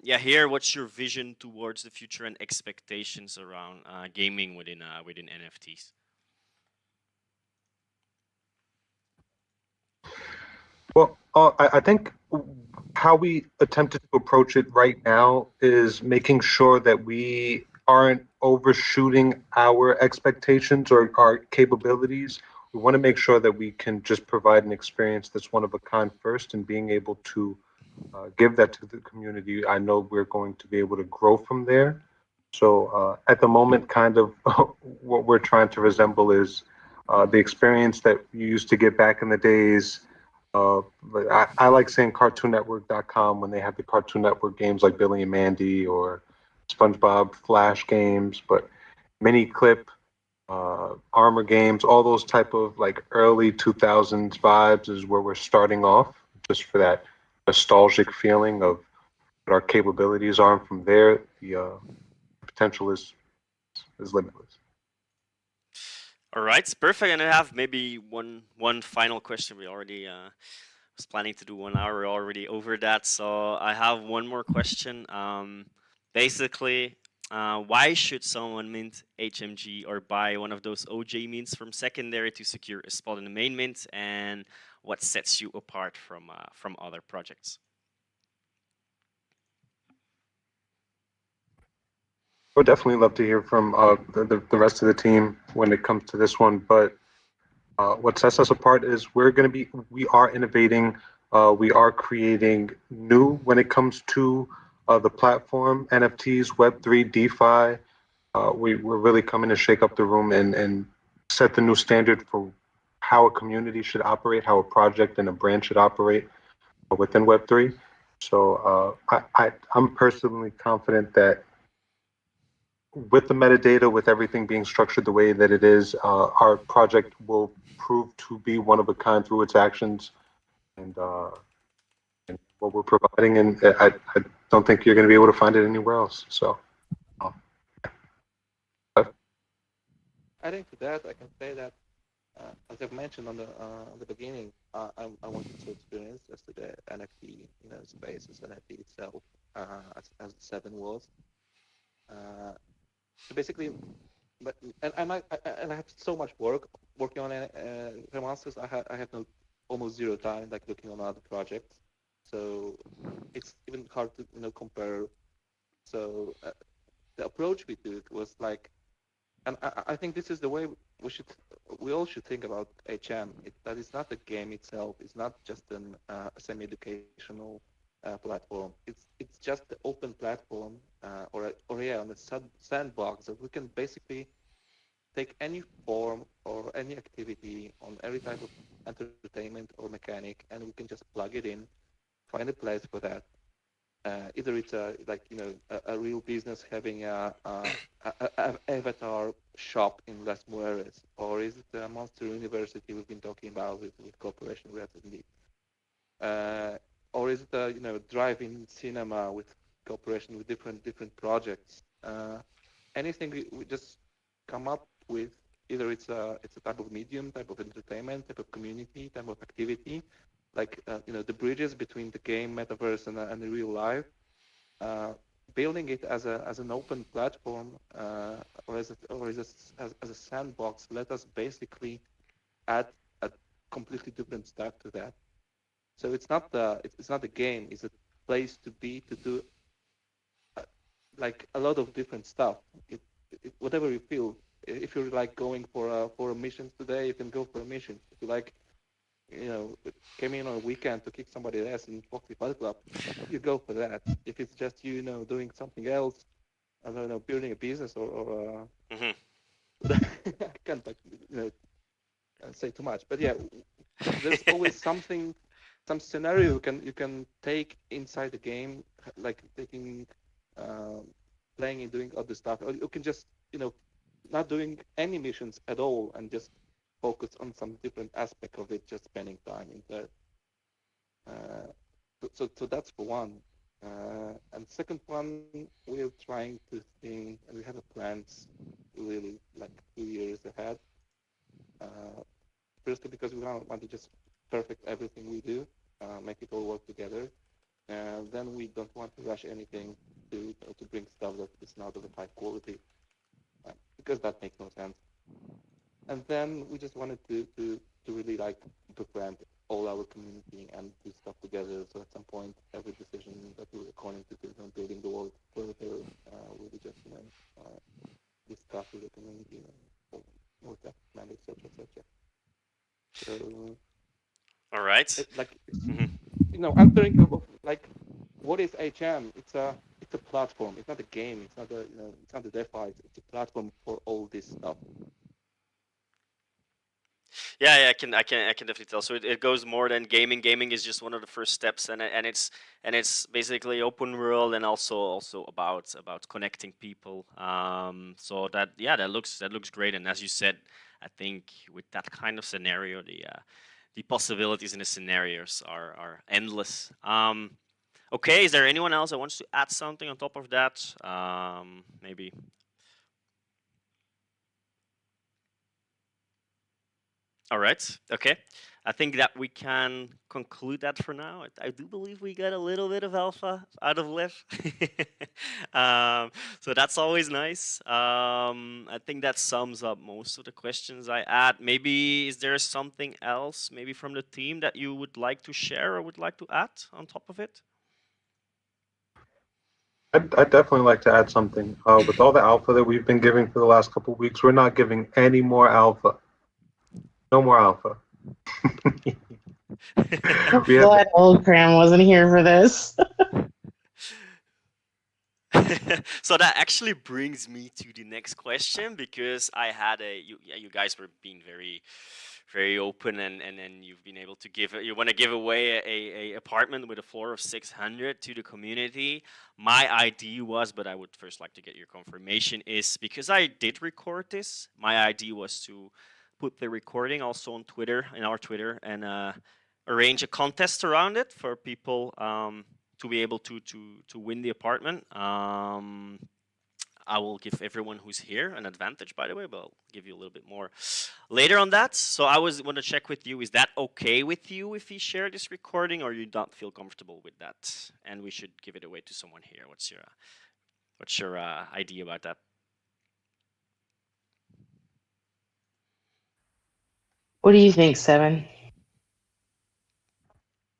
hear what's your vision towards the future and expectations around gaming within NFTs. Well, I think how we attempted to approach it right now is making sure that we aren't overshooting our expectations or our capabilities. We want to make sure that we can just provide an experience that's one of a kind first, and being able to give that to the community. I know we're going to be able to grow from there. So at the moment, kind of what we're trying to resemble is the experience that you used to get back in the days. But I like saying CartoonNetwork.com when they have the Cartoon Network games like Billy and Mandy or SpongeBob Flash games, but Mini Clip, Armor games, all those type of like early 2000s vibes is where we're starting off, just for that nostalgic feeling of what our capabilities are. And from there, the potential is limitless. All right, perfect. And I have maybe one final question. We already was planning to do 1 hour. We're already over that, so I have one more question. Basically, why should someone mint HMG or buy one of those OJ mints from secondary to secure a spot in the main mint, and what sets you apart from other projects? would definitely love to hear from the rest of the team when it comes to this one. But what sets us apart is we are innovating, we are creating new when it comes to the platform, NFTs, Web3, DeFi. We're really coming to shake up the room and set the new standard for how a community should operate, how a project and a brand should operate within Web3. So I'm personally confident that with the metadata, with everything being structured the way that it is, our project will prove to be one of a kind through its actions and what we're providing. And I don't think you're going to be able to find it anywhere else. So, uh, Adding to that, I can say that, as I've mentioned on the beginning, I wanted to experience just the NFT, space as NFT itself, as the seven was. So basically, but and I have so much work working on it. Remasters, I have no almost zero time like looking on other projects, so it's even hard to compare. So the approach we took was like, and I think this is the way we all should think about HM. That it's not the game itself. It's not just a semi-educational platform. It's just the open platform, or yeah, on the sandbox that we can basically take any form or any activity on every type of entertainment or mechanic, and we can just plug it in, find a place for that. Either it's a real business having a avatar shop in Las Mujeres, or is it a monster university we've been talking about with cooperation recently, or is it a drive-in cinema with cooperation with different projects? Anything we just come up with, either it's a type of medium, type of entertainment, type of community, type of activity, like the bridges between the game metaverse and the real life. uh, Building it as an open platform, or as a sandbox, let us basically add a completely different stack to that. So it's not the game; it's a place to be to do uh, like a lot of different stuff. Whatever you feel. If you're like going for a mission today, you can go for a mission. If you like, you know, came in on a weekend to kick somebody's ass in Foxy Fight Club, you go for that. If it's just doing something else, I don't know, building a business or Hmm. I can't like say too much, but yeah, there's always something, some scenario you can take inside the game, like taking, um, playing and doing other stuff, or you can just not doing any missions at all and just focus on some different aspect of it, just spending time in there. Uh, so that's for one. And second one, we're trying to think, and we have a plans really like 2 years ahead. Uh, Firstly, because we don't want to just perfect everything we do, make it all work together. Then we don't want to rush anything to bring stuff that is not of a high quality, because that makes no sense. And then we just wanted to really like befriend all our community and do stuff together. So at some point, every decision that we're according to building the world further, will be just discussed with the community and with that command, etc., etc. So All right. like Hmm. answering of like what is HM? It's a platform. It's not a game. It's not it's not a DeFi. It's a platform for all this stuff. Yeah, yeah, I can definitely tell. So it goes more than gaming. Gaming is just one of the first steps, and it's basically open world and also about connecting people. So that, yeah, that looks great. And as you said, I think with that kind of scenario, the possibilities in the scenarios are endless. Okay, is there anyone else that wants to add something on top of that? Maybe. All right. Okay. I think that we can conclude that for now. I do believe we got a little bit of alpha out of Liv. So that's always nice. I think that sums up most of the questions I had. Maybe is there something else, maybe from the team, that you would like to share or would like to add on top of it? I'd definitely like to add something. With all the alpha that we've been giving for the last couple of weeks, we're not giving any more alpha. No more alpha. We have Glad old Cram wasn't here for this. So that actually brings me to the next question, because I had you guys were being very open, and you've been able to you want to give away a apartment with a floor of 600 to the community. My idea was, but I would first like to get your confirmation, is because I did record this, my idea was to put the recording also on Twitter, in our Twitter, and arrange a contest around it for people to be able to win the apartment. I will give everyone who's here an advantage, by the way, but I'll give you a little bit more later on that. So I want to check with you: is that okay with you if we share this recording, or you don't feel comfortable with that, and we should give it away to someone here? What's your idea about that? What do you think, Seven?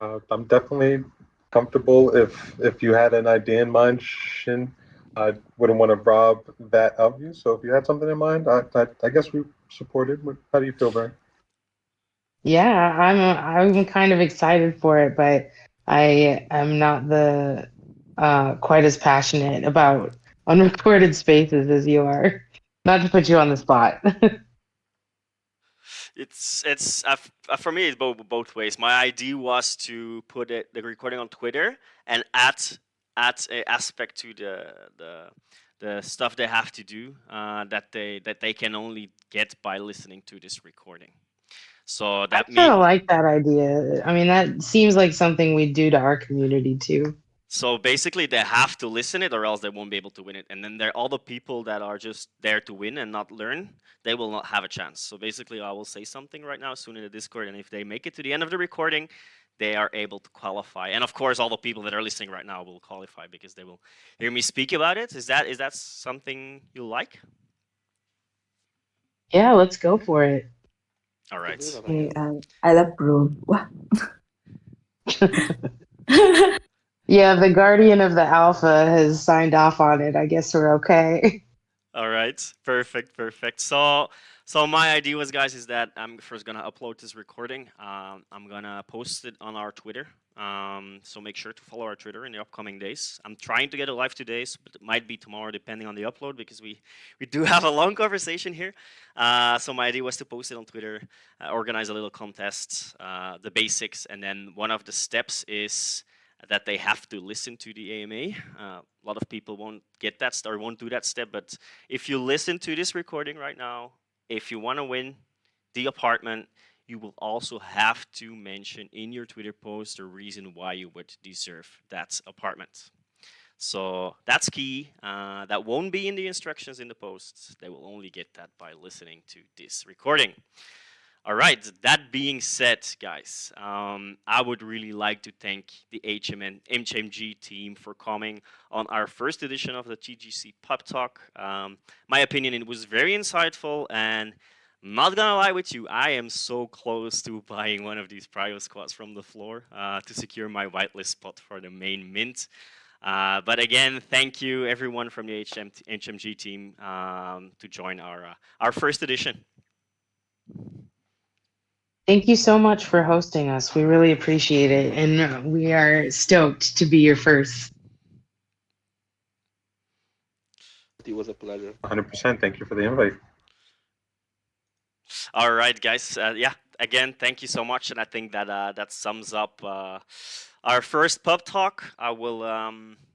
I'm definitely comfortable if you had an idea in mind, Shin. I wouldn't want to rob that of you. So if you had something in mind, I guess we supported. How do you feel, Brian? Yeah, I'm kind of excited for it, but I am not the quite as passionate about unrecorded spaces as you are. Not to put you on the spot. It's for me, it's both ways. My idea was to put the recording on Twitter and add a aspect to the stuff they have to do, that they can only get by listening to this recording. So I that kind me of like that idea. I mean, that seems like something we'd do to our community too. So basically, they have to listen it, or else they won't be able to win it. And then there, all the people that are just there to win and not learn, they will not have a chance. So basically, I will say something right now soon in the Discord, and if they make it to the end of the recording, they are able to qualify. And of course, all the people that are listening right now will qualify because they will hear me speak about it. Is that something you like? Yeah, let's go for it. All I can do right. that, I Okay, guess. I'll approve. Yeah, the guardian of the alpha has signed off on it. I guess we're okay. All right, perfect. So my idea was, guys, is that I'm first gonna upload this recording. I'm gonna post it on our Twitter. So make sure to follow our Twitter in the upcoming days. I'm trying to get it live today, but it might be tomorrow depending on the upload, because we do have a long conversation here. So my idea was to post it on Twitter, organize a little contest, the basics, and then one of the steps is that they have to listen to the AMA. A lot of people won't get that or won't do that step, but if you listen to this recording right now, if you want to win the apartment, you will also have to mention in your Twitter post the reason why you would deserve that apartment. So that's key. That won't be in the instructions in the posts. They will only get that by listening to this recording. All right. That being said, guys, I would really like to thank the HMG team for coming on our first edition of the TGC Pub Talk. My opinion, it was very insightful, and I'm not gonna lie with you, I am so close to buying one of these prio squats from the floor to secure my whitelist spot for the main mint. But again, thank you everyone from the HMG team to join our first edition. Thank you so much for hosting us. We really appreciate it. And we are stoked to be your first. It was a pleasure. 100%. Thank you for the invite. All right, guys. Yeah, again, thank you so much, and I think that that sums up our first pub talk. I will,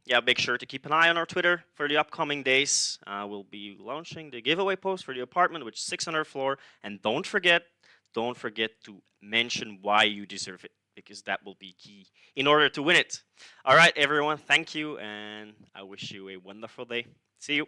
yeah, make sure to keep an eye on our Twitter for the upcoming days. We'll be launching the giveaway post for the apartment, which is 600 floor, and don't forget to mention why you deserve it, because that will be key in order to win it. All right, everyone, thank you, and I wish you a wonderful day. See you.